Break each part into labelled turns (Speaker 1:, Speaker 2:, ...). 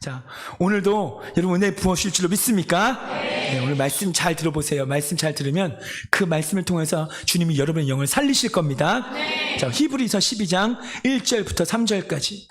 Speaker 1: 자, 오늘도 여러분 은혜 부어주실 줄로 믿습니까? 네, 오늘 말씀 잘 들어보세요. 말씀 잘 들으면 그 말씀을 통해서 주님이 여러분의 영을 살리실 겁니다. 자, 히브리서 12장 1절부터 3절까지.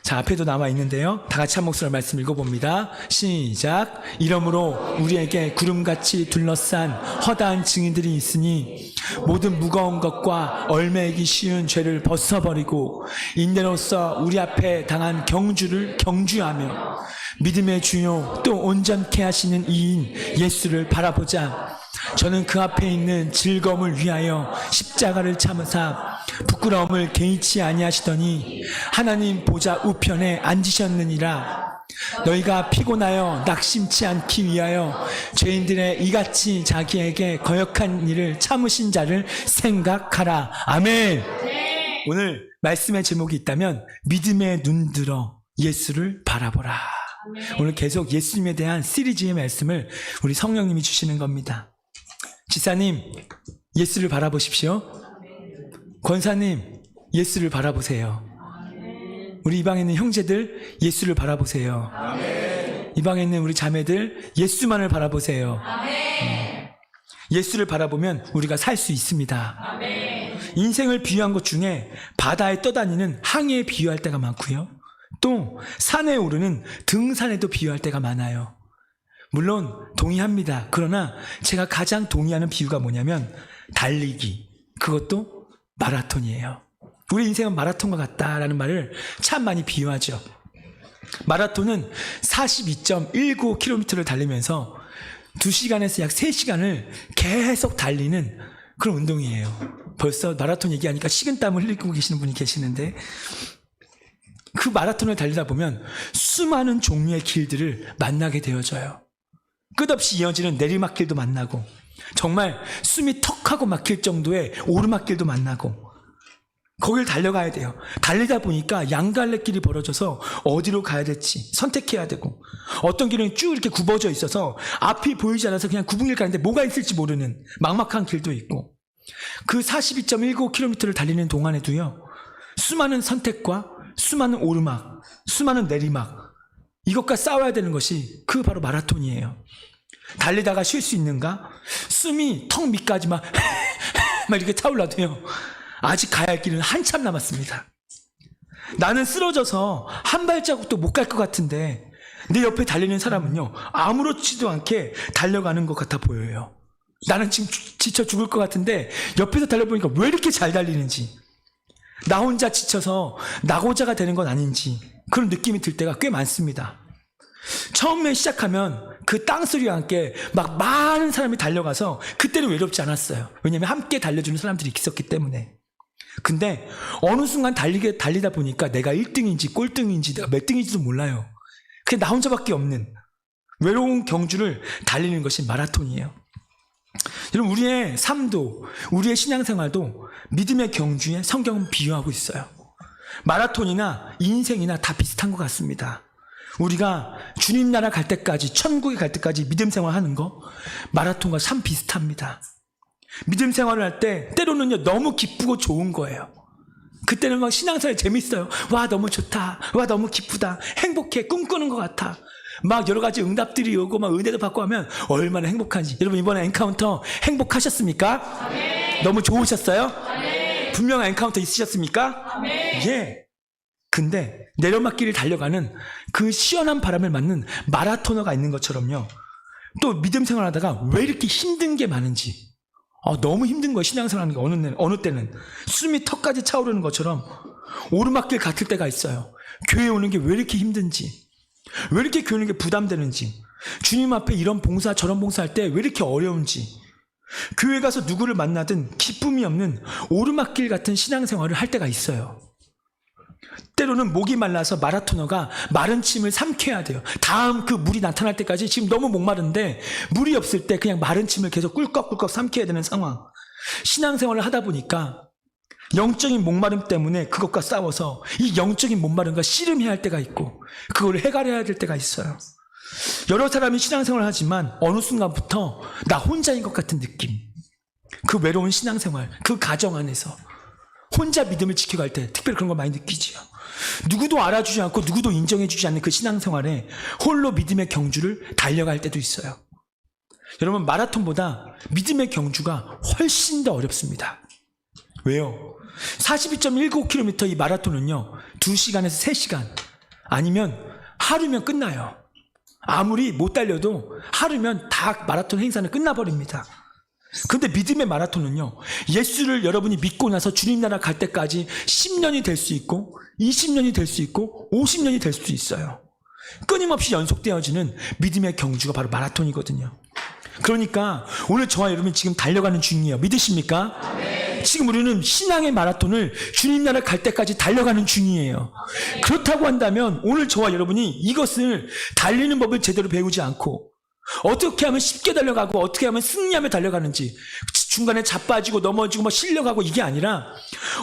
Speaker 1: 자, 앞에도 나와 있는데요. 다 같이 한 목소리로 말씀 읽어봅니다. 시작. 이러므로 우리에게 구름같이 둘러싼 허다한 증인들이 있으니 모든 무거운 것과 얼매이기 쉬운 죄를 벗어버리고 인내로써 우리 앞에 당한 경주를 경주하며 믿음의 주요 또 온전케 하시는 이인 예수를 바라보자. 저는 그 앞에 있는 즐거움을 위하여 십자가를 참으사 부끄러움을 개의치 아니하시더니 하나님 보좌 우편에 앉으셨느니라. 너희가 피곤하여 낙심치 않기 위하여 죄인들의 이같이 자기에게 거역한 일을 참으신 자를 생각하라. 아멘. 오늘 말씀의 제목이 있다면 믿음의 눈 들어 예수를 바라보라. 오늘 계속 예수님에 대한 시리즈의 말씀을 우리 성령님이 주시는 겁니다. 지사님, 예수를 바라보십시오. 권사님, 예수를 바라보세요. 우리 이 방에 있는 형제들, 예수를 바라보세요. 이 방에 있는 우리 자매들, 예수만을 바라보세요. 예수를 바라보면 우리가 살 수 있습니다. 인생을 비유한 것 중에 바다에 떠다니는 항해에 비유할 때가 많고요. 또 산에 오르는 등산에도 비유할 때가 많아요. 물론 동의합니다. 그러나 제가 가장 동의하는 비유가 뭐냐면 달리기, 그것도 마라톤이에요. 우리 인생은 마라톤과 같다라는 말을 참 많이 비유하죠. 마라톤은 42.19km를 달리면서 2시간에서 약 3시간을 계속 달리는 그런 운동이에요. 벌써 마라톤 얘기하니까 식은땀을 흘리고 계시는 분이 계시는데, 그 마라톤을 달리다 보면 수많은 종류의 길들을 만나게 되어져요. 끝없이 이어지는 내리막길도 만나고, 정말 숨이 턱하고 막힐 정도의 오르막길도 만나고, 거길 달려가야 돼요. 달리다 보니까 양갈래길이 벌어져서 어디로 가야 될지 선택해야 되고, 어떤 길은 쭉 이렇게 굽어져 있어서 앞이 보이지 않아서 그냥 구분길 가는데 뭐가 있을지 모르는 막막한 길도 있고, 그 42.19km를 달리는 동안에도요, 수많은 선택과 수많은 오르막, 수많은 내리막, 이것과 싸워야 되는 것이 그 바로 마라톤이에요. 달리다가 쉴 수 있는가? 숨이 턱 밑까지 막 이렇게 차올라도요, 아직 가야 할 길은 한참 남았습니다. 나는 쓰러져서 한 발자국도 못 갈 것 같은데 내 옆에 달리는 사람은요, 아무렇지도 않게 달려가는 것 같아 보여요. 나는 지금 지쳐 죽을 것 같은데 옆에서 달려보니까 왜 이렇게 잘 달리는지, 나 혼자 지쳐서 낙오자가 되는 건 아닌지 그런 느낌이 들 때가 꽤 많습니다. 처음에 시작하면 그 땅소리와 함께 막 많은 사람이 달려가서 그때는 외롭지 않았어요. 왜냐하면 함께 달려주는 사람들이 있었기 때문에. 근데 어느 순간 달리다 보니까 내가 1등인지 꼴등인지 내가 몇 등인지도 몰라요. 그냥 나 혼자밖에 없는 외로운 경주를 달리는 것이 마라톤이에요. 여러분, 우리의 삶도 우리의 신앙생활도 믿음의 경주에 성경은 비유하고 있어요. 마라톤이나 인생이나 다 비슷한 것 같습니다. 우리가 주님 나라 갈 때까지, 천국에 갈 때까지 믿음 생활하는 거, 마라톤과 참 비슷합니다. 믿음 생활을 할 때 때로는요, 너무 기쁘고 좋은 거예요. 그때는 막 신앙생활이 재밌어요. 와, 너무 좋다. 와, 너무 기쁘다. 행복해. 꿈꾸는 것 같아. 막 여러 가지 응답들이 오고 막 은혜도 받고 하면 얼마나 행복한지. 여러분, 이번에 엔카운터 행복하셨습니까? 아멘. 너무 좋으셨어요? 아멘. 분명한 엔카운터 있으셨습니까? 아멘. 예. 근데 내려막길을 달려가는 그 시원한 바람을 맞는 마라토너가 있는 것처럼요, 또 믿음 생활하다가 왜 이렇게 힘든 게 많은지, 너무 힘든 거예요. 신앙생활하는 게 어느 때는 숨이 턱까지 차오르는 것처럼 오르막길 같을 때가 있어요. 교회 오는 게 왜 이렇게 힘든지, 왜 이렇게 교회 오는 게 부담되는지, 주님 앞에 이런 봉사 저런 봉사할 때 왜 이렇게 어려운지, 교회 가서 누구를 만나든 기쁨이 없는 오르막길 같은 신앙생활을 할 때가 있어요. 때로는 목이 말라서 마라토너가 마른 침을 삼켜야 돼요. 다음 그 물이 나타날 때까지 지금 너무 목마른데 물이 없을 때 그냥 마른 침을 계속 꿀꺽꿀꺽 삼켜야 되는 상황. 신앙생활을 하다 보니까 영적인 목마름 때문에 그것과 싸워서 이 영적인 목마름과 씨름해야 할 때가 있고, 그걸 해결해야 될 때가 있어요. 여러 사람이 신앙생활을 하지만 어느 순간부터 나 혼자인 것 같은 느낌, 그 외로운 신앙생활, 그 가정 안에서 혼자 믿음을 지켜갈 때 특별히 그런 걸 많이 느끼지요. 누구도 알아주지 않고 누구도 인정해주지 않는 그 신앙생활에 홀로 믿음의 경주를 달려갈 때도 있어요. 여러분, 마라톤보다 믿음의 경주가 훨씬 더 어렵습니다. 왜요? 42.19km 이 마라톤은요, 2시간에서 3시간 아니면 하루면 끝나요. 아무리 못 달려도 하루면 다 마라톤 행사는 끝나버립니다. 근데 믿음의 마라톤은요, 예수를 여러분이 믿고 나서 주님 나라 갈 때까지 10년이 될 수 있고 20년이 될 수 있고 50년이 될 수도 있어요. 끊임없이 연속되어지는 믿음의 경주가 바로 마라톤이거든요. 그러니까 오늘 저와 여러분 지금 달려가는 중이에요. 믿으십니까? 네. 지금 우리는 신앙의 마라톤을 주님 나라 갈 때까지 달려가는 중이에요. 네. 그렇다고 한다면 오늘 저와 여러분이 이것을 달리는 법을 제대로 배우지 않고 어떻게 하면 쉽게 달려가고 어떻게 하면 승리하며 달려가는지, 중간에 자빠지고 넘어지고 막 실려가고 이게 아니라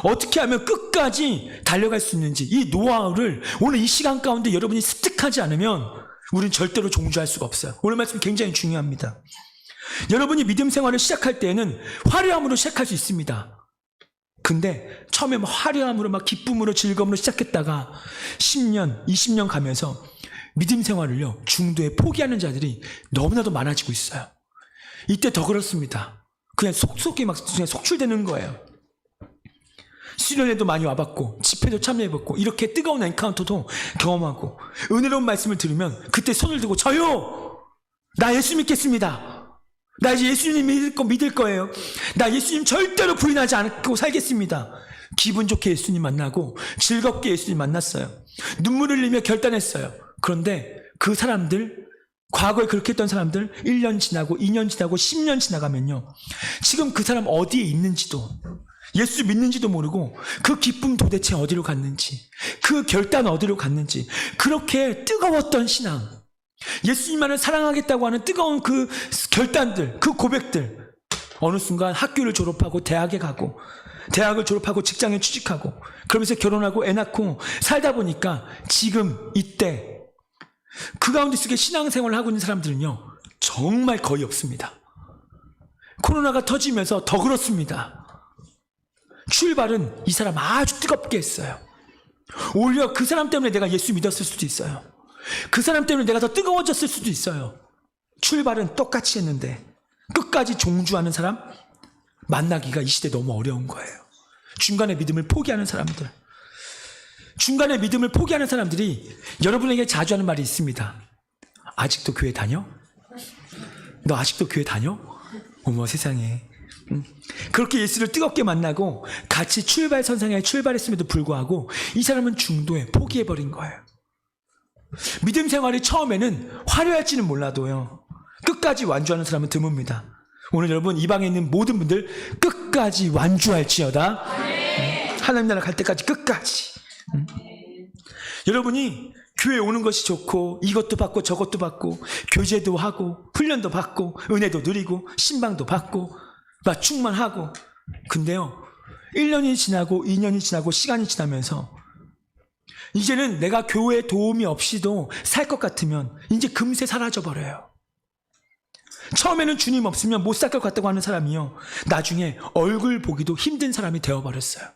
Speaker 1: 어떻게 하면 끝까지 달려갈 수 있는지, 이 노하우를 오늘 이 시간 가운데 여러분이 습득하지 않으면 우리는 절대로 종주할 수가 없어요. 오늘 말씀 굉장히 중요합니다. 여러분이 믿음 생활을 시작할 때에는 화려함으로 시작할 수 있습니다. 근데 처음에 막 화려함으로 막 기쁨으로 즐거움으로 시작했다가 10년, 20년 가면서 믿음 생활을요, 중도에 포기하는 자들이 너무나도 많아지고 있어요. 이때 더 그렇습니다. 그냥 속속이 막 그냥 속출되는 거예요. 수련회도 많이 와봤고 집회도 참여해봤고 이렇게 뜨거운 엔카운터도 경험하고 은혜로운 말씀을 들으면 그때 손을 들고 저요! 나 예수 믿겠습니다. 나 이제 예수님 믿을 거예요. 나 예수님 절대로 부인하지 않고 살겠습니다. 기분 좋게 예수님 만나고 즐겁게 예수님 만났어요. 눈물을 흘리며 결단했어요. 그런데 그 사람들, 과거에 그렇게 했던 사람들 1년 지나고 2년 지나고 10년 지나가면요, 지금 그 사람 어디에 있는지도, 예수 믿는지도 모르고 그 기쁨 도대체 어디로 갔는지, 그 결단 어디로 갔는지, 그렇게 뜨거웠던 신앙, 예수님만을 사랑하겠다고 하는 뜨거운 그 결단들, 그 고백들, 어느 순간 학교를 졸업하고 대학에 가고 대학을 졸업하고 직장에 취직하고 그러면서 결혼하고 애 낳고 살다 보니까 지금 이때 그 가운데 속에 신앙생활을 하고 있는 사람들은요, 정말 거의 없습니다. 코로나가 터지면서 더 그렇습니다. 출발은 이 사람 아주 뜨겁게 했어요. 오히려 그 사람 때문에 내가 예수 믿었을 수도 있어요. 그 사람 때문에 내가 더 뜨거워졌을 수도 있어요. 출발은 똑같이 했는데 끝까지 종주하는 사람 만나기가 이 시대에 너무 어려운 거예요. 중간에 믿음을 포기하는 사람들, 중간에 믿음을 포기하는 사람들이 여러분에게 자주 하는 말이 있습니다. 아직도 교회 다녀? 너 아직도 교회 다녀? 어머 세상에. 그렇게 예수를 뜨겁게 만나고 같이 출발선상에 출발했음에도 불구하고 이 사람은 중도에 포기해버린 거예요. 믿음 생활이 처음에는 화려할지는 몰라도요, 끝까지 완주하는 사람은 드뭅니다. 오늘 여러분 이 방에 있는 모든 분들 끝까지 완주할지어다. 하나님 나라 갈 때까지 끝까지. 여러분이 교회에 오는 것이 좋고 이것도 받고 저것도 받고 교제도 하고 훈련도 받고 은혜도 누리고 신방도 받고 맞춤만 하고, 근데요 1년이 지나고 2년이 지나고 시간이 지나면서 이제는 내가 교회에 도움이 없이도 살 것 같으면 이제 금세 사라져버려요. 처음에는 주님 없으면 못 살 것 같다고 하는 사람이요, 나중에 얼굴 보기도 힘든 사람이 되어버렸어요.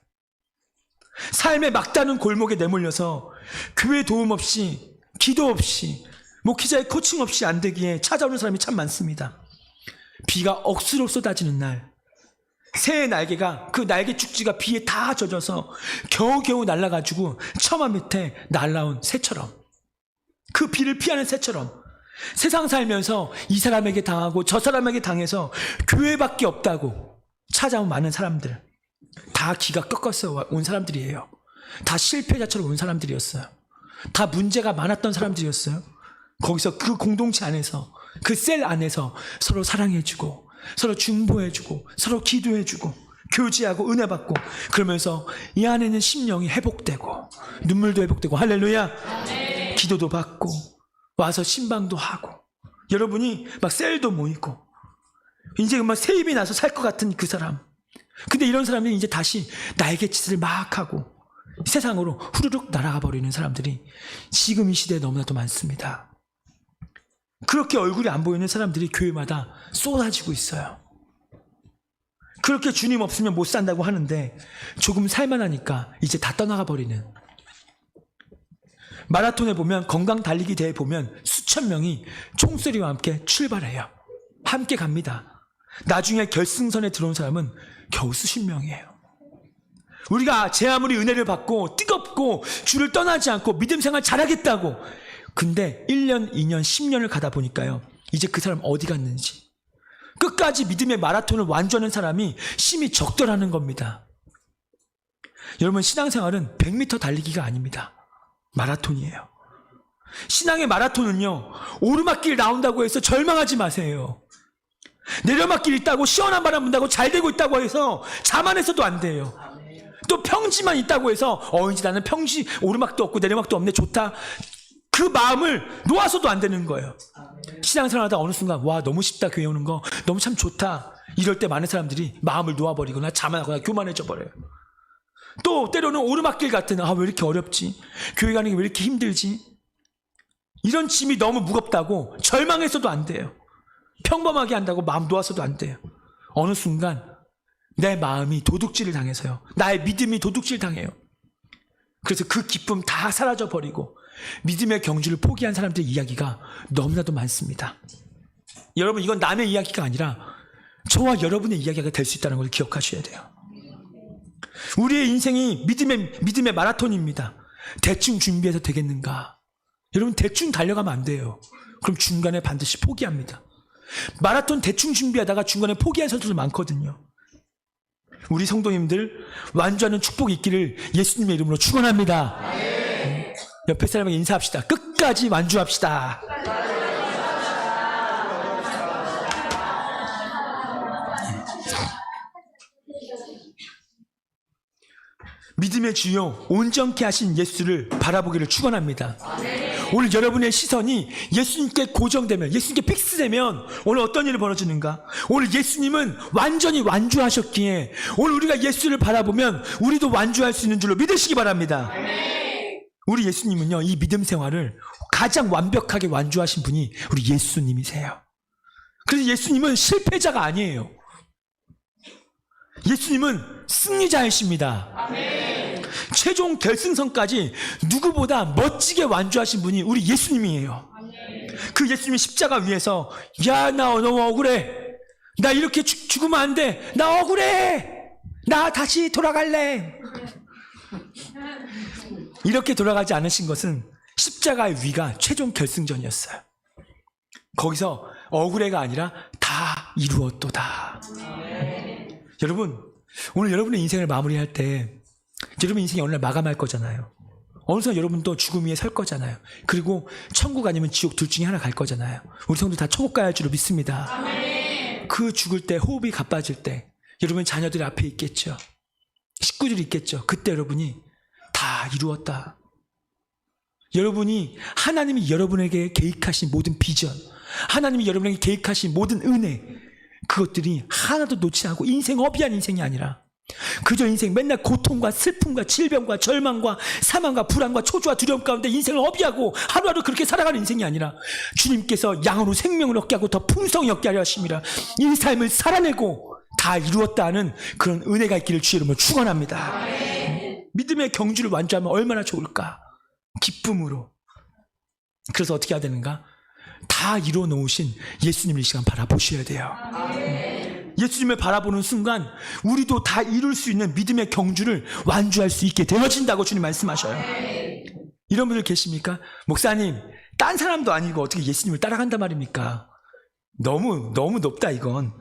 Speaker 1: 삶의 막다른 골목에 내몰려서 교회 도움 없이 기도 없이 목회자의 코칭 없이 안 되기에 찾아오는 사람이 참 많습니다. 비가 억수로 쏟아지는 날, 새의 날개가, 그 날개 쭉지가 비에 다 젖어서 겨우겨우 날아가지고 처마 밑에 날라온 새처럼, 그 비를 피하는 새처럼 세상 살면서 이 사람에게 당하고 저 사람에게 당해서 교회밖에 없다고 찾아온 많은 사람들, 다 기가 꺾어서 온 사람들이에요. 다 실패자처럼 온 사람들이었어요. 다 문제가 많았던 사람들이었어요. 거기서 그 공동체 안에서, 그 셀 안에서 서로 사랑해주고 서로 중보해주고 서로 기도해주고 교제하고 은혜 받고, 그러면서 이 안에는 심령이 회복되고 눈물도 회복되고, 할렐루야. 네. 기도도 받고 와서 신방도 하고, 여러분이 막 셀도 모이고 이제 막 세입이 나서 살 것 같은 그 사람, 근데 이런 사람이 이제 다시 날개짓을 막 하고 세상으로 후루룩 날아가 버리는 사람들이 지금 이 시대에 너무나도 많습니다. 그렇게 얼굴이 안 보이는 사람들이 교회마다 쏟아지고 있어요. 그렇게 주님 없으면 못 산다고 하는데 조금 살만하니까 이제 다 떠나가 버리는. 마라톤에 보면, 건강 달리기 대회에 보면 수천 명이 총소리와 함께 출발해요. 함께 갑니다. 나중에 결승선에 들어온 사람은 겨우 수십 명이에요. 우리가 제 아무리 은혜를 받고 뜨겁고 주를 떠나지 않고 믿음 생활 잘하겠다고, 근데 1년, 2년, 10년을 가다 보니까요, 이제 그 사람 어디 갔는지, 끝까지 믿음의 마라톤을 완주하는 사람이 심히 적더라는 겁니다. 여러분, 신앙생활은 100m 달리기가 아닙니다. 마라톤이에요. 신앙의 마라톤은요, 오르막길 나온다고 해서 절망하지 마세요. 내려막길 있다고, 시원한 바람 분다고, 잘 되고 있다고 해서 자만해서도 안 돼요. 또 평지만 있다고 해서 이제 나는 평지, 오르막도 없고 내려막도 없네, 좋다, 그 마음을 놓아서도 안 되는 거예요. 신앙생활 하다 어느 순간, 와, 너무 쉽다, 교회 오는 거 너무 참 좋다, 이럴 때 많은 사람들이 마음을 놓아버리거나 자만하거나 교만해져 버려요. 또 때로는 오르막길 같은, 왜 이렇게 어렵지, 교회 가는 게 왜 이렇게 힘들지, 이런 짐이 너무 무겁다고 절망해서도 안 돼요. 평범하게 한다고 마음 놓아서도 안 돼요. 어느 순간 내 마음이 도둑질을 당해서요, 나의 믿음이 도둑질 당해요. 그래서 그 기쁨 다 사라져 버리고 믿음의 경주를 포기한 사람들의 이야기가 너무나도 많습니다. 여러분, 이건 남의 이야기가 아니라 저와 여러분의 이야기가 될 수 있다는 걸 기억하셔야 돼요. 우리의 인생이 믿음의 마라톤입니다. 대충 준비해서 되겠는가? 여러분, 대충 달려가면 안 돼요. 그럼 중간에 반드시 포기합니다. 마라톤 대충 준비하다가 중간에 포기한 선수들 많거든요. 우리 성도님들 완주하는 축복이 있기를 예수님의 이름으로 축원합니다. 옆에 사람에게 인사합시다. 끝까지 완주합시다. 믿음의 주요 온전케 하신 예수를 바라보기를 축원합니다. 오늘 여러분의 시선이 예수님께 고정되면, 예수님께 픽스되면 오늘 어떤 일이 벌어지는가? 오늘 예수님은 완전히 완주하셨기에 오늘 우리가 예수를 바라보면 우리도 완주할 수 있는 줄로 믿으시기 바랍니다. 우리 예수님은요, 이 믿음 생활을 가장 완벽하게 완주하신 분이 우리 예수님이세요. 그래서 예수님은 실패자가 아니에요. 예수님은 승리자이십니다. 아멘. 최종 결승선까지 누구보다 멋지게 완주하신 분이 우리 예수님이에요. 아멘. 그 예수님이 십자가 위에서, 야, 나 너무 억울해, 나 이렇게 죽으면 안 돼, 나 억울해, 나 다시 돌아갈래, 이렇게 돌아가지 않으신 것은 십자가의 위가 최종 결승전이었어요. 거기서 억울해가 아니라 다 이루었도다. 여러분, 오늘 여러분의 인생을 마무리할 때 여러분 인생이 어느 날 마감할 거잖아요. 어느 순간 여러분도 죽음 위에 설 거잖아요. 그리고 천국 아니면 지옥 둘 중에 하나 갈 거잖아요. 우리 성도 다 천국 가야 할 줄로 믿습니다. 아멘. 그 죽을 때, 호흡이 가빠질 때 여러분 자녀들이 앞에 있겠죠. 식구들이 있겠죠. 그때 여러분이 다 이루었다, 여러분이 하나님이 여러분에게 계획하신 모든 비전, 하나님이 여러분에게 계획하신 모든 은혜, 그것들이 하나도 놓지 않고 인생 허비한 인생이 아니라 그저 인생 맨날 고통과 슬픔과 질병과 절망과 사망과 불안과 초조와 두려움 가운데 인생을 허비하고 하루하루 그렇게 살아가는 인생이 아니라 주님께서 양으로 생명을 얻게 하고 더 풍성히 얻게 하려 하심이라 이 삶을 살아내고 다 이루었다 하는 그런 은혜가 있기를 주의 이름으로 축원합니다. 믿음의 경주를 완주하면 얼마나 좋을까? 기쁨으로. 그래서 어떻게 해야 되는가? 다 이루어 놓으신 예수님을 이 시간 바라보셔야 돼요. 예수님을 바라보는 순간 우리도 다 이룰 수 있는 믿음의 경주를 완주할 수 있게 되어진다고 주님 말씀하셔요. 이런 분들 계십니까? 목사님, 딴 사람도 아니고 어떻게 예수님을 따라간단 말입니까? 너무 높다 이건.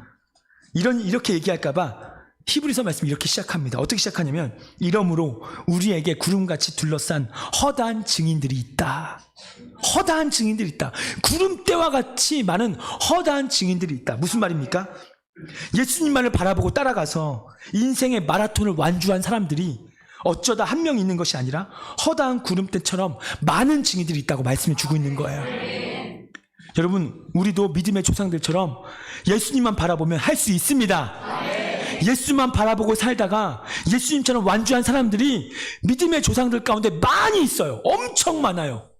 Speaker 1: 이렇게 얘기할까봐 히브리서 말씀 이렇게 시작합니다. 어떻게 시작하냐면, 이러므로 우리에게 구름같이 둘러싼 허다한 증인들이 있다. 허다한 증인들이 있다. 구름대와 같이 많은 허다한 증인들이 있다. 무슨 말입니까? 예수님만을 바라보고 따라가서 인생의 마라톤을 완주한 사람들이 어쩌다 한 명 있는 것이 아니라 허다한 구름대처럼 많은 증인들이 있다고 말씀해 주고 있는 거예요. 여러분, 우리도 믿음의 조상들처럼 예수님만 바라보면 할 수 있습니다. 예수만 바라보고 살다가 예수님처럼 완주한 사람들이 믿음의 조상들 가운데 많이 있어요. 엄청 많아요.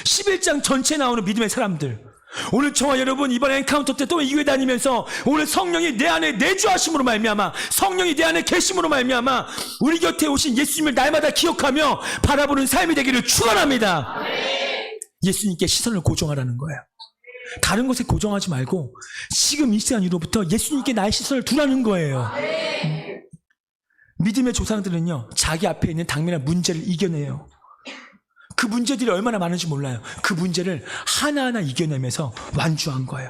Speaker 1: 11장 전체에 나오는 믿음의 사람들, 오늘 저와 여러분 이번 엔카운터 때 또 이 교회 다니면서 오늘 성령이 내 안에 내주하심으로 말미암아, 성령이 내 안에 계심으로 말미암아 우리 곁에 오신 예수님을 날마다 기억하며 바라보는 삶이 되기를 축원합니다. 예수님께 시선을 고정하라는 거예요. 다른 것에 고정하지 말고 지금 이 시간 이후로부터 예수님께 나의 시선을 두라는 거예요. 믿음의 조상들은요, 자기 앞에 있는 당면한 문제를 이겨내요. 그 문제들이 얼마나 많은지 몰라요. 그 문제를 하나하나 이겨내면서 완주한 거예요.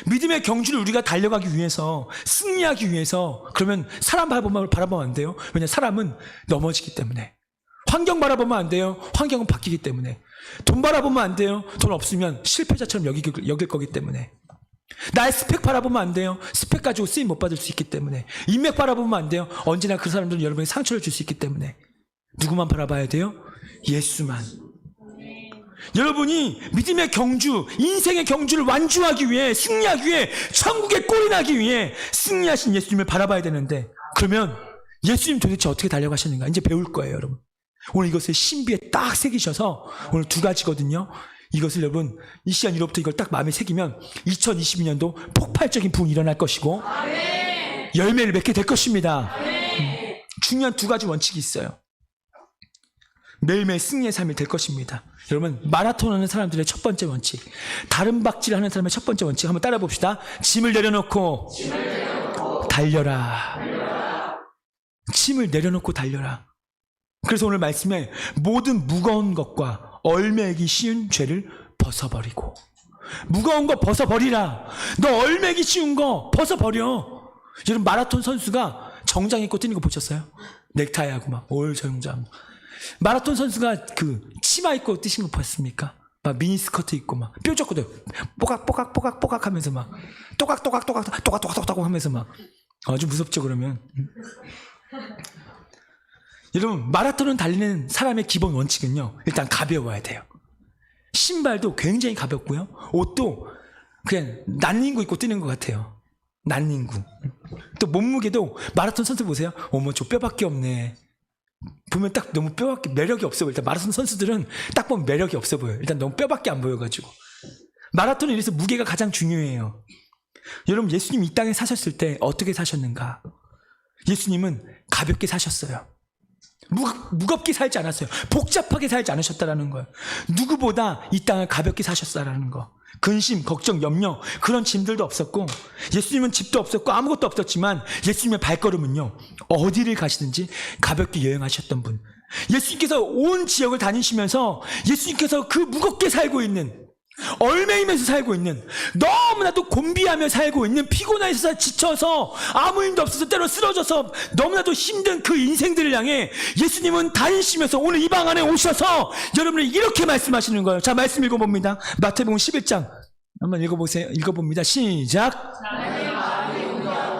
Speaker 1: 믿음의 경주를 우리가 달려가기 위해서, 승리하기 위해서, 그러면 사람 바라보면 안 돼요. 왜냐하면 사람은 넘어지기 때문에. 환경 바라보면 안 돼요. 환경은 바뀌기 때문에. 돈 바라보면 안 돼요. 돈 없으면 실패자처럼 여길 거기 때문에. 나의 스펙 바라보면 안 돼요. 스펙 가지고 쓰임 못 받을 수 있기 때문에. 인맥 바라보면 안 돼요. 언제나 그 사람들은 여러분에게 상처를 줄 수 있기 때문에. 누구만 바라봐야 돼요? 예수만. 여러분이 믿음의 경주, 인생의 경주를 완주하기 위해, 승리하기 위해, 천국에 꼴이 나기 위해 승리하신 예수님을 바라봐야 되는데, 그러면 예수님 도대체 어떻게 달려가셨는가 이제 배울 거예요, 여러분. 오늘 이것을 신비에 딱 새기셔서, 오늘 두 가지거든요. 이것을 여러분 이 시간 이후로부터 이걸 딱 마음에 새기면 2022년도 폭발적인 부흥이 일어날 것이고 열매를 맺게 될 것입니다. 중요한 두 가지 원칙이 있어요. 매일매일 승리의 삶이 될 것입니다. 여러분, 마라톤 하는 사람들의 첫 번째 원칙, 다른 박질 하는 사람의 첫 번째 원칙 한번 따라 봅시다. 짐을 내려놓고 달려라. 짐을 내려놓고 달려라. 그래서 오늘 말씀에 모든 무거운 것과 얼매기 쉬운 죄를 벗어버리고, 무거운 거 벗어버리라. 너 얼매기 쉬운 거 벗어버려. 여러분, 마라톤 선수가 정장 입고 뛰는 거 보셨어요? 넥타이하고 막 정장. 마라톤 선수가 그 치마 입고 뛰신 거 봤습니까? 막 미니 스커트 입고 막 뾰족거려 뽀각 하면서 막 또각 하면서 막 아주 무섭죠. 그러면 여러분, 마라톤은 달리는 사람의 기본 원칙은요, 일단 가벼워야 돼요. 신발도 굉장히 가볍고요, 옷도 그냥 난닝구 입고 뛰는 것 같아요. 난닝구. 또 몸무게도 마라톤 선수 보세요. 어머, 저 뼈밖에 없네. 보면 딱 너무 뼈밖에 매력이 없어 보여요. 일단 마라톤 선수들은 딱 보면 매력이 없어 보여요. 일단 너무 뼈밖에 안 보여가지고. 마라톤은 이래서 무게가 가장 중요해요. 여러분, 예수님 이 땅에 사셨을 때 어떻게 사셨는가? 예수님은 가볍게 사셨어요. 무겁게 살지 않았어요. 복잡하게 살지 않으셨다라는 거예요. 누구보다 이 땅을 가볍게 사셨다라는 거. 근심, 걱정, 염려, 그런 짐들도 없었고, 예수님은 집도 없었고 아무것도 없었지만 예수님의 발걸음은요, 어디를 가시든지 가볍게 여행하셨던 분. 예수님께서 온 지역을 다니시면서 예수님께서 그 무겁게 살고 있는, 얼매이면서 살고 있는, 너무나도 곤비하며 살고 있는, 피곤해서 지쳐서 아무 힘도 없어서 때로 쓰러져서 너무나도 힘든 그 인생들을 향해 예수님은 다니시면서 오늘 이 방 안에 오셔서 여러분을 이렇게 말씀하시는 거예요. 자, 말씀 읽어봅니다. 마태복음 11장 한번 읽어보세요. 읽어봅니다. 시작.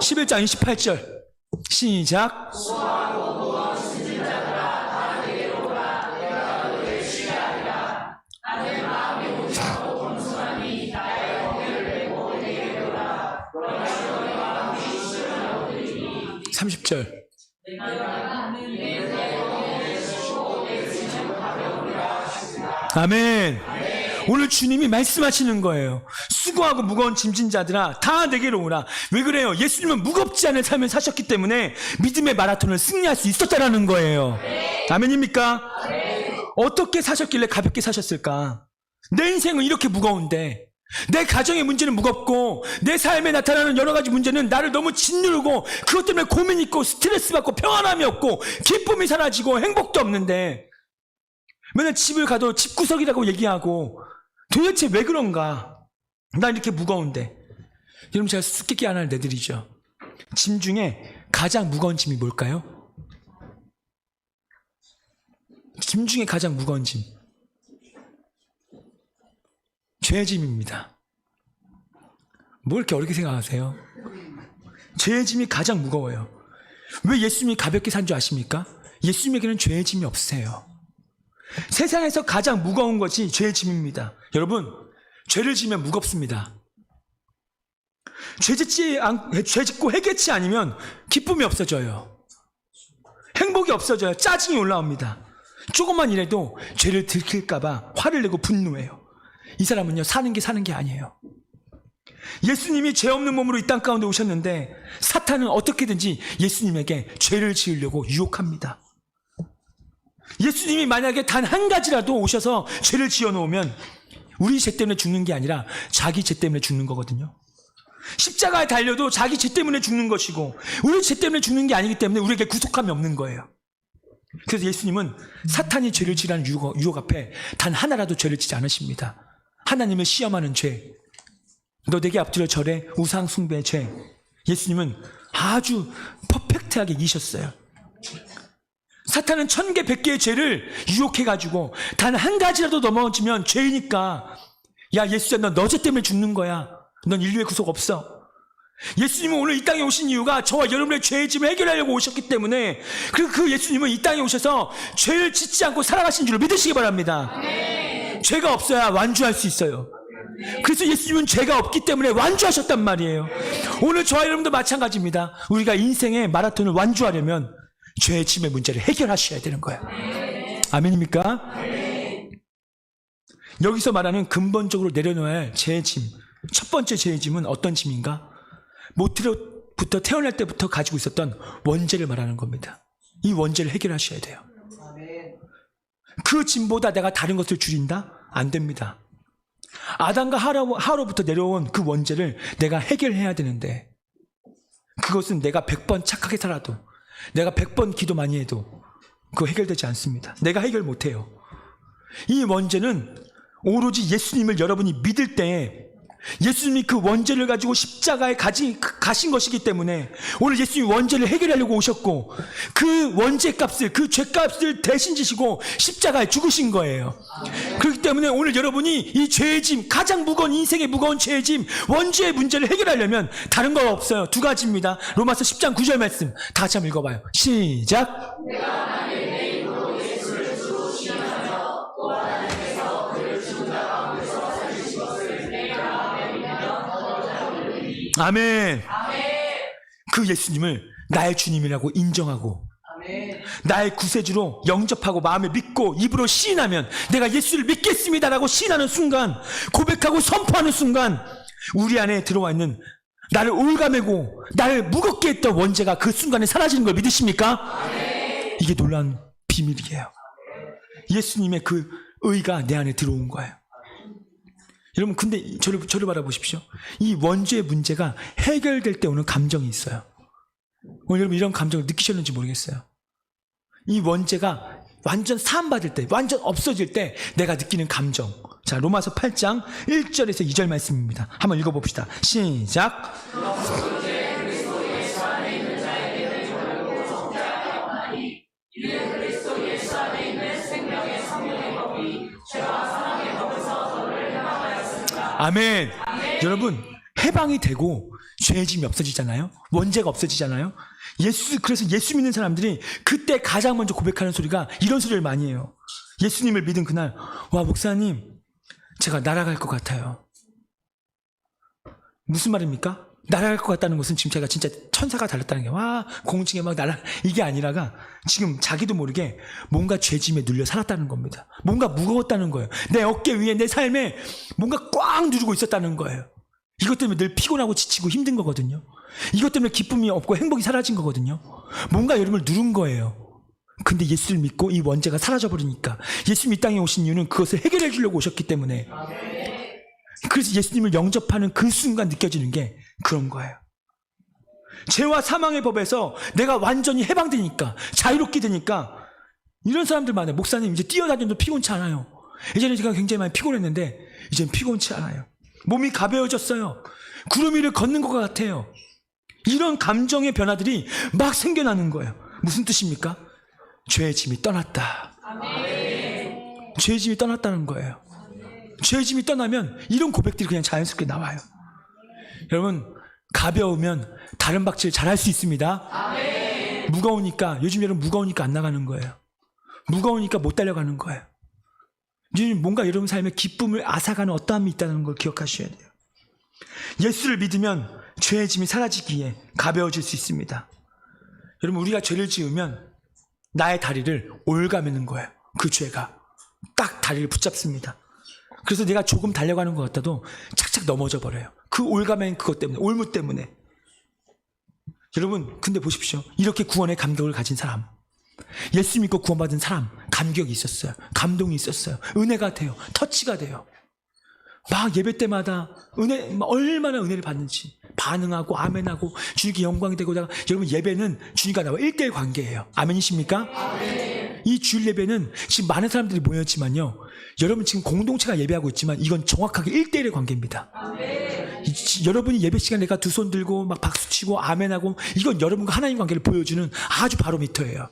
Speaker 1: 11장 28절 시작. 30절. 아멘. 오늘 주님이 말씀하시는 거예요. 수고하고 무거운 짐진 자들아, 다 내게로 오라. 왜 그래요? 예수님은 무겁지 않은 삶을 사셨기 때문에 믿음의 마라톤을 승리할 수 있었다라는 거예요. 아멘입니까? 어떻게 사셨길래 가볍게 사셨을까? 내 인생은 이렇게 무거운데, 내 가정의 문제는 무겁고, 내 삶에 나타나는 여러 가지 문제는 나를 너무 짓누르고, 그것 때문에 고민 있고 스트레스 받고 평안함이 없고 기쁨이 사라지고 행복도 없는데, 맨날 집을 가도 집구석이라고 얘기하고, 도대체 왜 그런가? 나 이렇게 무거운데. 여러분, 제가 수수께끼 하나를 내드리죠. 짐 중에 가장 무거운 짐이 뭘까요? 짐 중에 가장 무거운 짐, 죄의 짐입니다. 뭘 이렇게 어렵게 생각하세요? 죄의 짐이 가장 무거워요. 왜 예수님이 가볍게 산 줄 아십니까? 예수님에게는 죄의 짐이 없으세요. 세상에서 가장 무거운 것이 죄의 짐입니다. 여러분, 죄를 지면 무겁습니다. 죄 짓고 해결치 않으면 기쁨이 없어져요. 행복이 없어져요. 짜증이 올라옵니다. 조금만 일해도 죄를 들킬까봐 화를 내고 분노해요. 이 사람은요, 사는 게 아니에요. 예수님이 죄 없는 몸으로 이 땅 가운데 오셨는데 사탄은 어떻게든지 예수님에게 죄를 지으려고 유혹합니다. 예수님이 만약에 단 한 가지라도 오셔서 죄를 지어 놓으면 우리 죄 때문에 죽는 게 아니라 자기 죄 때문에 죽는 거거든요. 십자가에 달려도 자기 죄 때문에 죽는 것이고 우리 죄 때문에 죽는 게 아니기 때문에 우리에게 구속함이 없는 거예요. 그래서 예수님은 사탄이 죄를 지라는 유혹 앞에 단 하나라도 죄를 지지 않으십니다. 하나님을 시험하는 죄, 너 내게 앞뒤로 절해, 우상 숭배의 죄, 예수님은 아주 퍼펙트하게 이기셨어요. 사탄은 1000개 100개의 죄를 유혹해가지고 단 한 가지라도 넘어지면 죄이니까, 야 예수야 너 죄 때문에 죽는 거야, 넌 인류의 구속 없어. 예수님은 오늘 이 땅에 오신 이유가 저와 여러분의 죄의 짐을 해결하려고 오셨기 때문에, 그리고 그 예수님은 이 땅에 오셔서 죄를 짓지 않고 살아가신 줄 믿으시기 바랍니다. 죄가 없어야 완주할 수 있어요. 그래서 예수님은 죄가 없기 때문에 완주하셨단 말이에요. 오늘 저와 여러분도 마찬가지입니다. 우리가 인생의 마라톤을 완주하려면 죄의 짐의 문제를 해결하셔야 되는 거예요. 아멘입니까? 여기서 말하는 근본적으로 내려놓아야 할 죄의 짐, 첫 번째 죄의 짐은 어떤 짐인가? 모태로부터 태어날 때부터 가지고 있었던 원죄를 말하는 겁니다. 이 원죄를 해결하셔야 돼요. 그 짐보다 내가 다른 것을 줄인다? 안 됩니다. 아담과 하로부터 내려온 그 원죄를 내가 해결해야 되는데, 그것은 내가 100번 착하게 살아도, 내가 100번 기도 많이 해도 그거 해결되지 않습니다. 내가 해결 못해요. 이 원죄는 오로지 예수님을 여러분이 믿을 때에 예수님이 그 원죄를 가지고 십자가에 가신 것이기 때문에 오늘 예수님이 원죄를 해결하려고 오셨고, 그 원죄값을, 그 죄값을 대신 지시고 십자가에 죽으신 거예요. 그렇기 때문에 오늘 여러분이 이 죄의 짐, 가장 무거운, 인생의 무거운 죄의 짐, 원죄의 문제를 해결하려면 다른 거 없어요. 두 가지입니다. 로마서 10장 9절 말씀 다 같이 한번 읽어봐요. 시작. 아멘. 그 예수님을 나의 주님이라고 인정하고, 나의 구세주로 영접하고 마음에 믿고 입으로 시인하면, 내가 예수를 믿겠습니다라고 시인하는 순간, 고백하고 선포하는 순간, 우리 안에 들어와 있는 나를 올가매고 나를 무겁게 했던 원죄가 그 순간에 사라지는 걸 믿으십니까? 이게 놀라운 비밀이에요. 예수님의 그 의가 내 안에 들어온 거예요. 여러분, 근데 저를 바라보십시오. 이 원죄의 문제가 해결될 때 오는 감정이 있어요. 오늘 여러분 이런 감정을 느끼셨는지 모르겠어요. 이 원죄가 완전 사함받을 때, 완전 없어질 때 내가 느끼는 감정. 자, 로마서 8장 1절에서 2절 말씀입니다. 한번 읽어봅시다. 시작. 아멘. 여러분, 해방이 되고 죄의 짐이 없어지잖아요. 원죄가 없어지잖아요. 그래서 예수 믿는 사람들이 그때 가장 먼저 고백하는 소리가 이런 소리를 많이 해요. 예수님을 믿은 그날, 와 목사님, 제가 날아갈 것 같아요. 무슨 말입니까? 날아갈 것 같다는 것은 지금 제가 진짜 천사가 달렸다는 게, 와 공중에 막 이게 아니라가, 지금 자기도 모르게 뭔가 죄짐에 눌려 살았다는 겁니다. 뭔가 무거웠다는 거예요. 내 어깨 위에, 내 삶에 뭔가 꽉 누르고 있었다는 거예요. 이것 때문에 늘 피곤하고 지치고 힘든 거거든요. 이것 때문에 기쁨이 없고 행복이 사라진 거거든요. 뭔가 여러분을 누른 거예요. 근데 예수를 믿고 이 원죄가 사라져버리니까, 예수님이 이 땅에 오신 이유는 그것을 해결해 주려고 오셨기 때문에, 그래서 예수님을 영접하는 그 순간 느껴지는 게 그런 거예요. 죄와 사망의 법에서 내가 완전히 해방되니까, 자유롭게 되니까, 이런 사람들 많아요. 목사님, 이제 뛰어다녀도 피곤치 않아요. 예전에 제가 굉장히 많이 피곤했는데 이제는 피곤치 않아요. 몸이 가벼워졌어요. 구름 위를 걷는 것 같아요. 이런 감정의 변화들이 막 생겨나는 거예요. 무슨 뜻입니까? 죄의 짐이 떠났다. 죄의 짐이 떠났다는 거예요. 죄의 짐이 떠나면 이런 고백들이 그냥 자연스럽게 나와요. 여러분, 가벼우면 다른 박질 잘할 수 있습니다. 무거우니까, 요즘 여러분 무거우니까 안 나가는 거예요. 무거우니까 못 달려가는 거예요. 요즘 뭔가 여러분 삶에 기쁨을 앗아가는 어떠함이 있다는 걸 기억하셔야 돼요. 예수를 믿으면 죄의 짐이 사라지기에 가벼워질 수 있습니다. 여러분, 우리가 죄를 지으면 나의 다리를 올가매는 거예요. 그 죄가 딱 다리를 붙잡습니다. 그래서 내가 조금 달려가는 것 같아도 착착 넘어져 버려요. 그 올가맨 그것 때문에, 올무 때문에. 여러분, 근데 보십시오. 이렇게 구원의 감격을 가진 사람, 예수 믿고 구원받은 사람, 감격이 있었어요. 감동이 있었어요. 은혜가 돼요. 터치가 돼요. 막 예배 때마다 얼마나 은혜를 받는지 반응하고 아멘하고 주님께 영광이 되고. 여러분, 예배는 주님과 나와 1대1 관계예요. 아멘이십니까? 아멘. 이 주일 예배는 지금 많은 사람들이 모였지만요, 여러분 지금 공동체가 예배하고 있지만 이건 정확하게 1대1의 관계입니다. 아멘. 여러분이 예배 시간에 내가 두 손 들고 막 박수치고 아멘하고, 이건 여러분과 하나님 관계를 보여주는 아주 바로미터예요.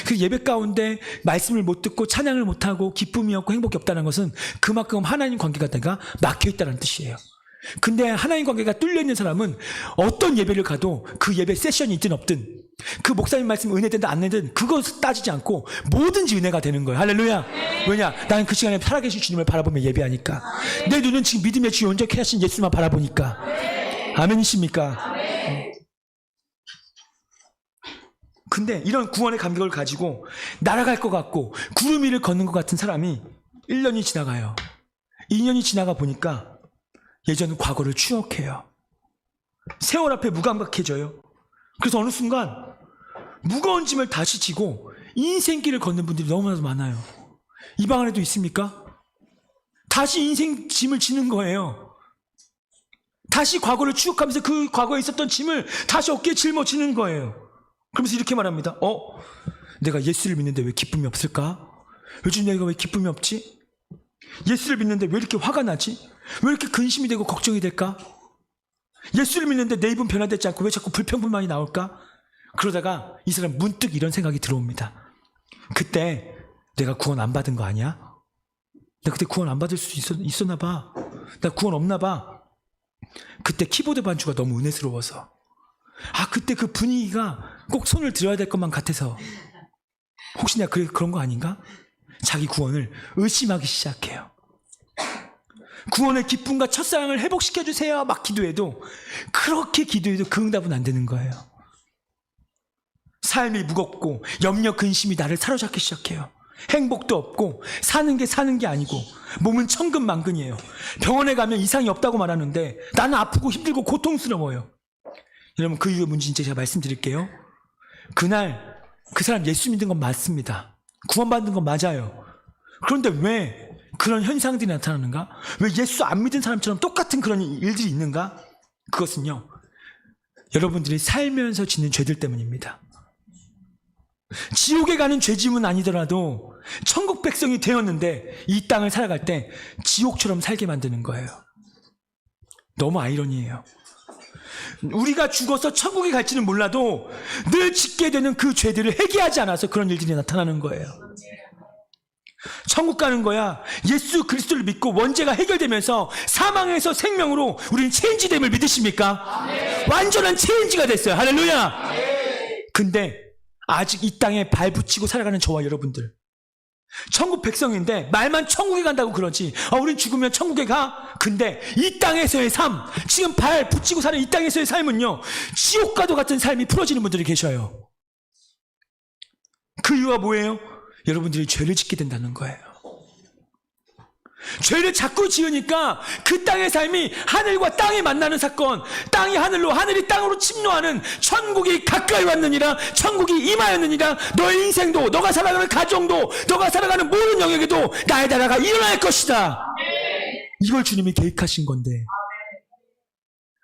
Speaker 1: 그 예배 가운데 말씀을 못 듣고 찬양을 못하고 기쁨이 없고 행복이 없다는 것은 그만큼 하나님 관계가 내가 막혀있다는 뜻이에요. 근데 하나님 관계가 뚫려있는 사람은 어떤 예배를 가도 그 예배 세션이 있든 없든, 그 목사님 말씀 은혜된다 안 되든 그것 따지지 않고 뭐든지 은혜가 되는 거예요. 할렐루야. 왜냐? 나는 그 시간에 살아계신 주님을 바라보며 예배하니까. 내 눈은 지금 믿음의 주 온전케 하신 예수만 바라보니까. 아멘이십니까? 근데 이런 구원의 감격을 가지고 날아갈 것 같고 구름 위를 걷는 것 같은 사람이 1년이 지나가요. 2년이 지나가 보니까 예전 과거를 추억해요. 세월 앞에 무감각해져요. 그래서 어느 순간 무거운 짐을 다시 지고 인생길을 걷는 분들이 너무나도 많아요. 이 방 안에도 있습니까? 다시 인생 짐을 지는 거예요. 다시 과거를 추억하면서 그 과거에 있었던 짐을 다시 어깨에 짊어지는 거예요. 그러면서 이렇게 말합니다. 내가 예수를 믿는데 왜 기쁨이 없을까? 요즘 내가 왜 기쁨이 없지? 예수를 믿는데 왜 이렇게 화가 나지? 왜 이렇게 근심이 되고 걱정이 될까? 예수를 믿는데 내 입은 변화되지 않고 왜 자꾸 불평불만이 나올까? 그러다가 이 사람 문득 이런 생각이 들어옵니다. 그때 내가 구원 안 받은 거 아니야? 나 그때 구원 안 받을 수 있었나 봐. 나 구원 없나 봐. 그때 키보드 반주가 너무 은혜스러워서, 그때 그 분위기가 꼭 손을 들어야 될 것만 같아서, 혹시 내가 그런 거 아닌가? 자기 구원을 의심하기 시작해요. 구원의 기쁨과 첫사랑을 회복시켜주세요 막 기도해도, 그렇게 기도해도 그 응답은 안 되는 거예요. 삶이 무겁고 염려 근심이 나를 사로잡기 시작해요. 행복도 없고 사는 게 아니고 몸은 천근만근이에요. 병원에 가면 이상이 없다고 말하는데 나는 아프고 힘들고 고통스러워요. 여러분, 그 이유가 뭔지 제가 말씀드릴게요. 그날 그 사람 예수 믿는 건 맞습니다. 구원받는 건 맞아요. 그런데 왜 그런 현상들이 나타나는가? 왜 예수 안 믿은 사람처럼 똑같은 그런 일들이 있는가? 그것은요, 여러분들이 살면서 짓는 죄들 때문입니다. 지옥에 가는 죄짐은 아니더라도 천국 백성이 되었는데 이 땅을 살아갈 때 지옥처럼 살게 만드는 거예요. 너무 아이러니해요. 우리가 죽어서 천국에 갈지는 몰라도 늘 짓게 되는 그 죄들을 회개하지 않아서 그런 일들이 나타나는 거예요. 천국 가는 거야 예수 그리스도를 믿고 원죄가 해결되면서 사망에서 생명으로 우리는 체인지됨을 믿으십니까? 아멘. 완전한 체인지가 됐어요. 할렐루야. 아멘. 근데 아직 이 땅에 발 붙이고 살아가는 저와 여러분들, 천국 백성인데 말만 천국에 간다고 그러지, 우린 죽으면 천국에 가. 근데 이 땅에서의 삶, 지금 발 붙이고 사는 이 땅에서의 삶은요, 지옥과도 같은 삶이 풀어지는 분들이 계셔요. 그 이유가 뭐예요? 여러분들이 죄를 짓게 된다는 거예요. 죄를 자꾸 지으니까 그 땅의 삶이 하늘과 땅이 만나는 사건, 땅이 하늘로 하늘이 땅으로 침노하는, 천국이 가까이 왔느니라, 천국이 임하였느니라. 너의 인생도, 너가 살아가는 가정도, 너가 살아가는 모든 영역에도 나의 나라가 일어날 것이다. 이걸 주님이 계획하신 건데,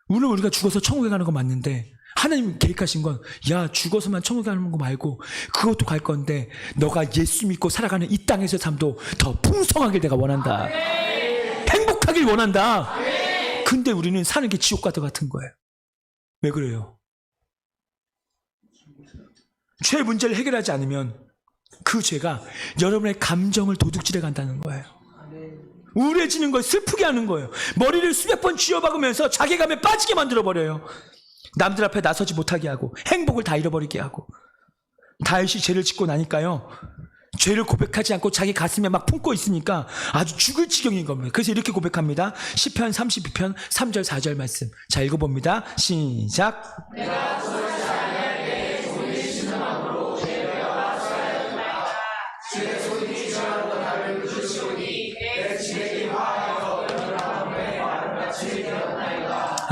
Speaker 1: 오늘 우리가 죽어서 천국에 가는 거 맞는데 하나님 계획하신 건, 야, 죽어서만 천국에 가는 거 말고 그것도 갈 건데 너가 예수 믿고 살아가는 이 땅에서의 삶도 더 풍성하길 내가 원한다. 행복하길 원한다. 근데 우리는 사는 게 지옥과 같은 거예요. 왜 그래요? 죄 문제를 해결하지 않으면 그 죄가 여러분의 감정을 도둑질해 간다는 거예요. 우울해지는 걸, 슬프게 하는 거예요. 머리를 수백 번 쥐어박으면서 자괴감에 빠지게 만들어버려요. 남들 앞에 나서지 못하게 하고 행복을 다 잃어버리게 하고. 다윗이 죄를 짓고 나니까요, 죄를 고백하지 않고 자기 가슴에 막 품고 있으니까 아주 죽을 지경인 겁니다. 그래서 이렇게 고백합니다. 시편 32편 3절 4절 말씀. 자, 읽어봅니다. 시작. 내가 그것이 아니할 때 소리치는 마음으로 죄가 사하였나이다. 주의 소리치시라고 나를 부르시오니 내 지혜를 화하여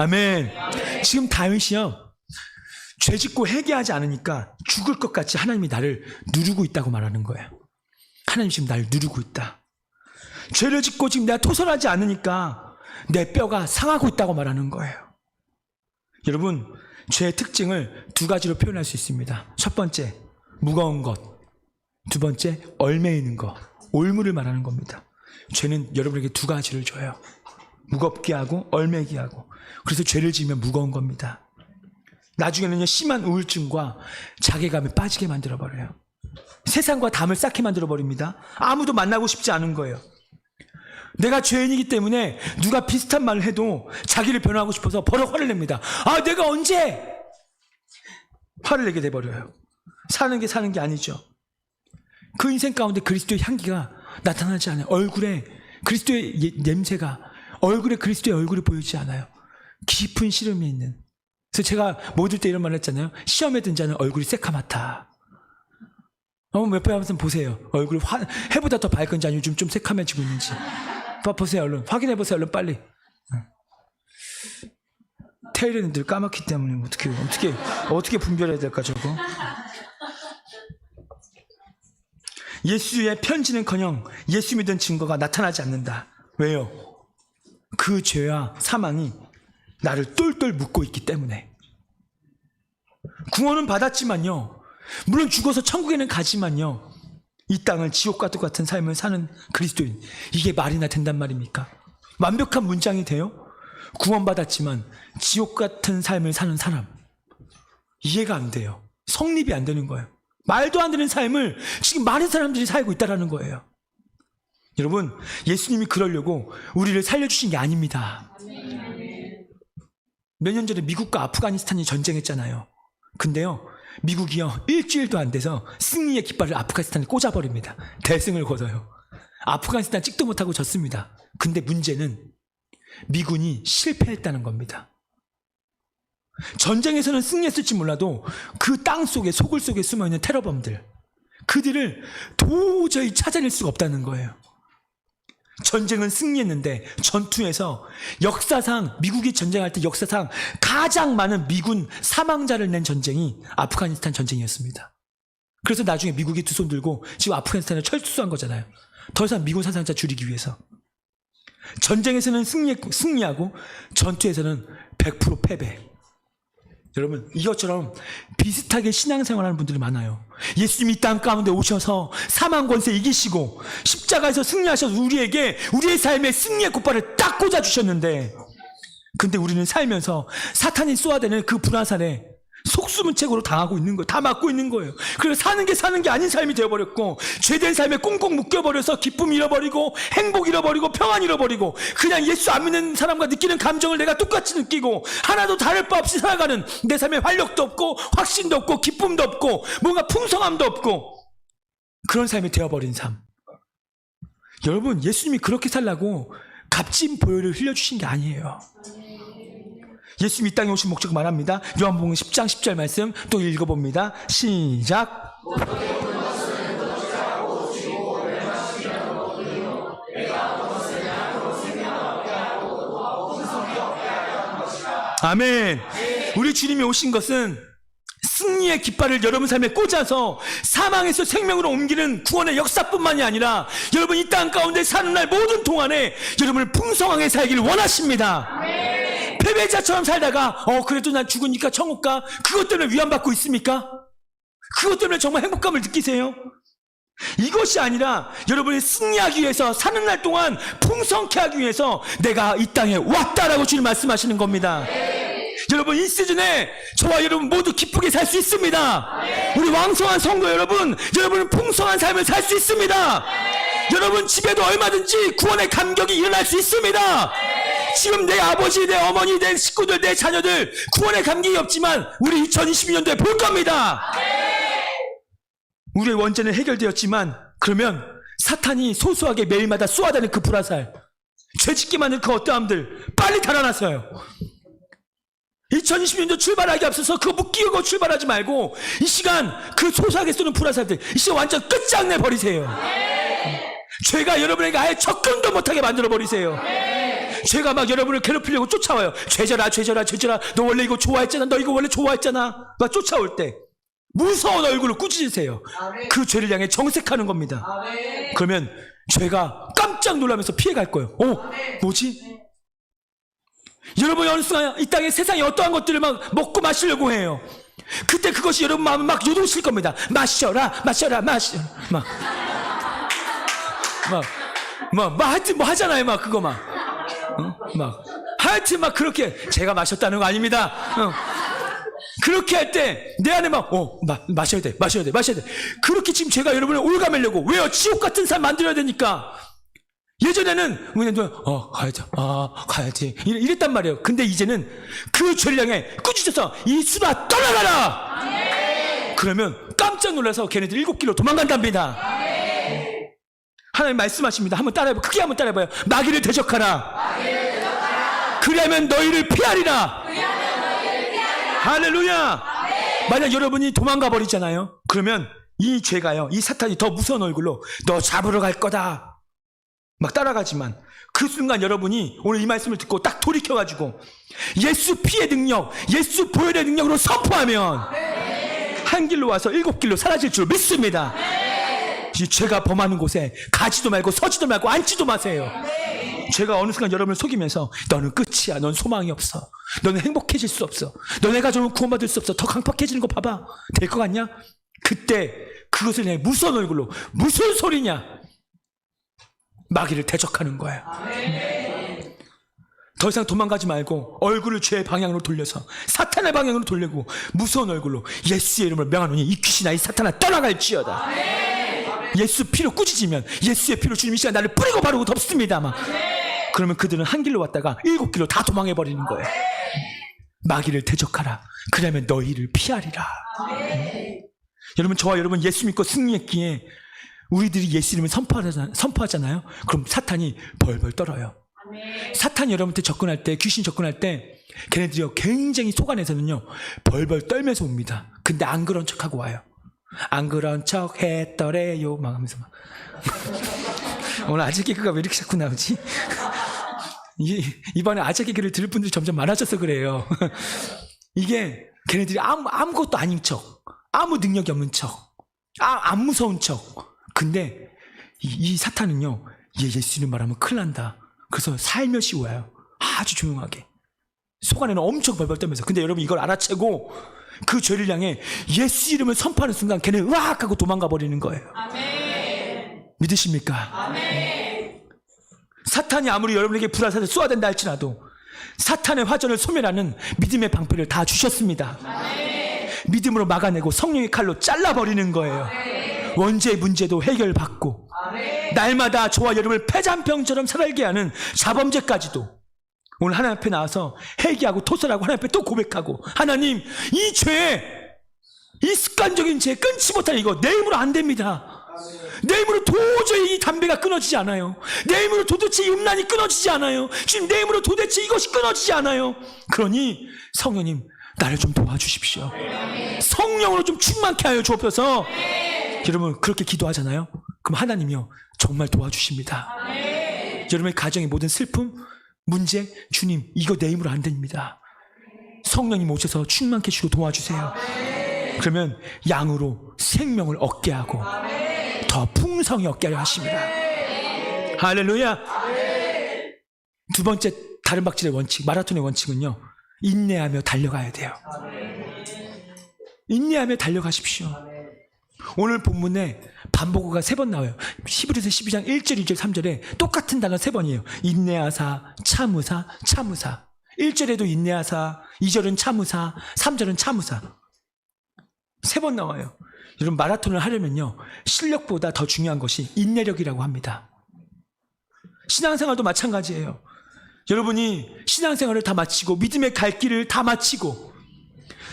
Speaker 1: 아멘. 지금 다윗이요, 죄 짓고 회개하지 않으니까 죽을 것 같이 하나님이 나를 누르고 있다고 말하는 거예요. 하나님 지금 나를 누르고 있다. 죄를 짓고 지금 내가 토설하지 않으니까 내 뼈가 상하고 있다고 말하는 거예요. 여러분, 죄의 특징을 두 가지로 표현할 수 있습니다. 첫 번째, 무거운 것. 두 번째, 얽매이는 것. 올무를 말하는 겁니다. 죄는 여러분에게 두 가지를 줘요. 무겁게 하고 얽매이게 하고. 그래서 죄를 지으면 무거운 겁니다. 나중에는요, 심한 우울증과 자괴감에 빠지게 만들어버려요. 세상과 담을 쌓게 만들어버립니다. 아무도 만나고 싶지 않은 거예요. 내가 죄인이기 때문에 누가 비슷한 말을 해도 자기를 변호하고 싶어서 버럭 화를 냅니다. 아, 내가 언제 화를 내게 돼버려요. 사는 게 아니죠. 그 인생 가운데 그리스도의 향기가 나타나지 않아요. 얼굴에 그리스도의 냄새가, 얼굴에 그리스도의 얼굴이 보이지 않아요. 깊은 시름이 있는. 그래서 제가 모들 때 이런 말을 했잖아요. 시험에 든 자는 얼굴이 새카맣다. 몇 번 한번 보세요. 얼굴이 해보다 더 밝은지 아니면 좀 새카매지고 있는지. 보세요, 얼른. 확인해보세요, 얼른 빨리. 테일은 늘 까맣기 때문에 어떻게 분별해야 될까, 저거. 예수의 편지는커녕 예수 믿은 증거가 나타나지 않는다. 왜요? 그 죄와 사망이 나를 똘똘 묶고 있기 때문에. 구원은 받았지만요, 물론 죽어서 천국에는 가지만요, 이 땅을 지옥과 똑같은 삶을 사는 그리스도인, 이게 말이나 된단 말입니까? 완벽한 문장이 돼요? 구원받았지만 지옥 같은 삶을 사는 사람, 이해가 안 돼요. 성립이 안 되는 거예요. 말도 안 되는 삶을 지금 많은 사람들이 살고 있다는 거예요. 여러분, 예수님이 그러려고 우리를 살려주신 게 아닙니다. 몇 년 전에 미국과 아프가니스탄이 전쟁했잖아요. 근데요, 미국이요, 일주일도 안 돼서 승리의 깃발을 아프가니스탄에 꽂아버립니다. 대승을 거둬요. 아프가니스탄 찍도 못하고 졌습니다. 근데 문제는 미군이 실패했다는 겁니다. 전쟁에서는 승리했을지 몰라도 그 땅 속에, 소굴 속에 숨어있는 테러범들, 그들을 도저히 찾아낼 수가 없다는 거예요. 전쟁은 승리했는데 전투에서 역사상, 미국이 전쟁할 때 역사상 가장 많은 미군 사망자를 낸 전쟁이 아프가니스탄 전쟁이었습니다. 그래서 나중에 미국이 두 손 들고 지금 아프가니스탄에 철수한 거잖아요. 더 이상 미군 사상자 줄이기 위해서. 전쟁에서는 승리하고 전투에서는 100% 패배. 여러분, 이것처럼 비슷하게 신앙생활하는 분들이 많아요. 예수님이 이 땅 가운데 오셔서 사망 권세 이기시고 십자가에서 승리하셔서 우리에게 우리의 삶에 승리의 깃발을 딱 꽂아주셨는데, 근데 우리는 살면서 사탄이 쏘아대는 그 불화살에 속수무책으로 당하고 있는 거예요. 다 맞고 있는 거예요. 그래서 사는 게 아닌 삶이 되어버렸고, 죄된 삶에 꽁꽁 묶여버려서 기쁨 잃어버리고 행복 잃어버리고 평안 잃어버리고, 그냥 예수 안 믿는 사람과 느끼는 감정을 내가 똑같이 느끼고 하나도 다를 바 없이 살아가는, 내 삶에 활력도 없고 확신도 없고 기쁨도 없고 뭔가 풍성함도 없고, 그런 삶이 되어버린 삶. 여러분, 예수님이 그렇게 살라고 값진 보혈을 흘려주신 게 아니에요. 예수님이 이 땅에 오신 목적을 말합니다. 요한복음 10장 10절 말씀 또 읽어봅니다. 시작. 아멘. 우리 주님이 오신 것은 승리의 깃발을 여러분 삶에 꽂아서 사망에서 생명으로 옮기는 구원의 역사뿐만이 아니라, 여러분 이 땅 가운데 사는 날 모든 동안에 여러분을 풍성하게 살기를 원하십니다. 패배자처럼 살다가 그래도 난 죽으니까 천국 가, 그것 때문에 위안받고 있습니까? 그것 때문에 정말 행복감을 느끼세요? 이것이 아니라 여러분이 승리하기 위해서, 사는 날 동안 풍성케 하기 위해서 내가 이 땅에 왔다라고 주님 말씀하시는 겁니다. 여러분, 이 시즌에 저와 여러분 모두 기쁘게 살 수 있습니다. 우리 왕성한 성도 여러분, 여러분은 풍성한 삶을 살 수 있습니다. 여러분 집에도 얼마든지 구원의 감격이 일어날 수 있습니다. 지금 내 아버지, 내 어머니, 내 식구들, 내 자녀들 구원의 감격이 없지만 우리 2022년도에 볼 겁니다. 우리의 원죄는 해결되었지만, 그러면 사탄이 소소하게 매일마다 쏘아대는 그 불화살, 죄짓게 만든 그 어떠함들 빨리 달아나서요. 2020년도 출발하기 앞서서 그거 묶이고 출발하지 말고, 이 시간 그 소소하게 쏘는 불화살들 이 시간 완전 끝장내 버리세요. 죄가 여러분에게 아예 접근도 못하게 만들어 버리세요. 죄가 막 여러분을 괴롭히려고 쫓아와요. 죄져라 죄져라 죄져라, 너 원래 이거 좋아했잖아, 너 이거 원래 좋아했잖아, 막 쫓아올 때 무서운 얼굴로 꾸짖으세요. 그 죄를 향해 정색하는 겁니다. 그러면 죄가 깜짝 놀라면서 피해갈 거예요. 뭐지? 여러분이 어느 순간 이 땅에 세상에 어떠한 것들을 막 먹고 마시려고 해요. 그때 그것이 여러분 마음을 막 요동칠 겁니다. 마셔라 마셔라 마셔라, 하여튼 뭐 하잖아요. 막 그거 막 하여튼 막 그렇게 제가 마셨다는 거 아닙니다. 그렇게 할 때 내 안에 막 마셔야 돼 마셔야 돼 마셔야 돼. 그렇게 지금 제가 여러분을 올가매려고, 왜요? 지옥 같은 삶 만들어야 되니까. 예전에는 그냥 가야지 이랬단 말이에요. 근데 이제는 그 죄를 향해 꾸짖어서 이 수다 떠나가라. 그러면 깜짝 놀라서 걔네들 7길로 도망간답니다. 하나님 말씀하십니다. 한번 따라해봐요. 크게 한번 따라해봐요. 마귀를 대적하라. 그리하면 너희를 피하리라. 할렐루야. 만약 여러분이 도망가 버리잖아요. 그러면 이 죄가요, 이 사탄이 더 무서운 얼굴로 너 잡으러 갈 거다 막 따라가지만, 그 순간 여러분이 오늘 이 말씀을 듣고 딱 돌이켜가지고 예수 피의 능력, 예수 보혈의 능력으로 선포하면 한 길로 와서 7길로 사라질 줄 믿습니다. 이 죄가 범하는 곳에 가지도 말고 서지도 말고 앉지도 마세요. 죄가 어느 순간 여러분을 속이면서 너는 끝이야, 넌 소망이 없어, 너는 행복해질 수 없어, 너네 가족은 구원받을 수 없어, 더 강팍해지는 거 봐봐, 될 것 같냐? 그때 그것을 향해 무서운 얼굴로, 무슨 소리냐, 마귀를 대적하는 거예요. 더 이상 도망가지 말고 얼굴을 죄의 방향으로 돌려서 사탄의 방향으로 돌리고 무서운 얼굴로 예수의 이름을 명하노니 이 귀신아 이 사탄아 떠나갈지어다. 예수 피로 꾸짖으면 예수의 피로 주님 이 시간 나를 뿌리고 바르고 덮습니다. 막. 그러면 그들은 한 길로 왔다가 7길로 다 도망해버리는 거예요. 마귀를 대적하라. 그러면 너희를 피하리라. 여러분, 저와 여러분 예수 믿고 승리했기에 우리들이 예수 이름을 선포하잖아요. 그럼 사탄이 벌벌 떨어요. 사탄이 여러분한테 접근할 때, 귀신 접근할 때 걔네들이 굉장히 속안에서는요 벌벌 떨면서 옵니다. 근데 안 그런 척하고 와요. 안 그런 척 했더래요 막 하면서 막. 오늘 아재 개그가 왜 이렇게 자꾸 나오지? 이번에 아재 개그를 들을 분들이 점점 많아져서 그래요. 이게 걔네들이 아무것도 아닌 척, 아무 능력이 없는 척, 안 무서운 척. 근데 이 사탄은요, 예수 이름 말하면 큰일 난다. 그래서 살며시 와요. 아주 조용하게. 속 안에는 엄청 벌벌 떨면서. 근데 여러분 이걸 알아채고 그 죄를 향해 예수 이름을 선포하는 순간 걔는 으악 하고 도망가 버리는 거예요. 아멘. 믿으십니까? 아멘. 사탄이 아무리 여러분에게 불화살을 쏘아댄다 할지라도 사탄의 화전을 소멸하는 믿음의 방패를 다 주셨습니다. 아멘. 믿음으로 막아내고 성령의 칼로 잘라버리는 거예요. 아멘. 원죄의 문제도 해결받고 아멘. 날마다 저와 여러분을 폐잔병처럼 살게 하는 자범죄까지도 오늘 하나님 앞에 나와서 회개하고 토설하고 하나님 앞에 또 고백하고, 하나님 이 죄, 이 습관적인 죄 끊지 못하는 이거 내 힘으로 안 됩니다. 내 힘으로 도저히 이 담배가 끊어지지 않아요. 내 힘으로 도대체 이 음란이 끊어지지 않아요. 지금 내 힘으로 도대체 이것이 끊어지지 않아요. 그러니 성령님 나를 좀 도와주십시오. 성령으로 좀 충만케 하여 주옵소서. 여러분 그렇게 기도하잖아요. 그럼 하나님이요 정말 도와주십니다. 여러분의 가정의 모든 슬픔, 문제, 주님 이거 내 힘으로 안 됩니다. 성령님 오셔서 충만케 주시고 도와주세요. 그러면 양으로 생명을 얻게 하고 더 풍성히 얻게 하려 하십니다. 할렐루야. 두 번째 다른 박질의 원칙, 마라톤의 원칙은요 인내하며 달려가야 돼요. 인내하며 달려가십시오. 오늘 본문에 반복어가 3번 나와요. 히브리서 12장 1절, 2절, 3절에 똑같은 단어 3번이에요. 인내하사, 참으사, 참으사. 1절에도 인내하사, 2절은 참으사, 3절은 참으사. 3번 나와요. 여러분 마라톤을 하려면요 실력보다 더 중요한 것이 인내력이라고 합니다. 신앙생활도 마찬가지예요. 여러분이 신앙생활을 다 마치고 믿음의 갈 길을 다 마치고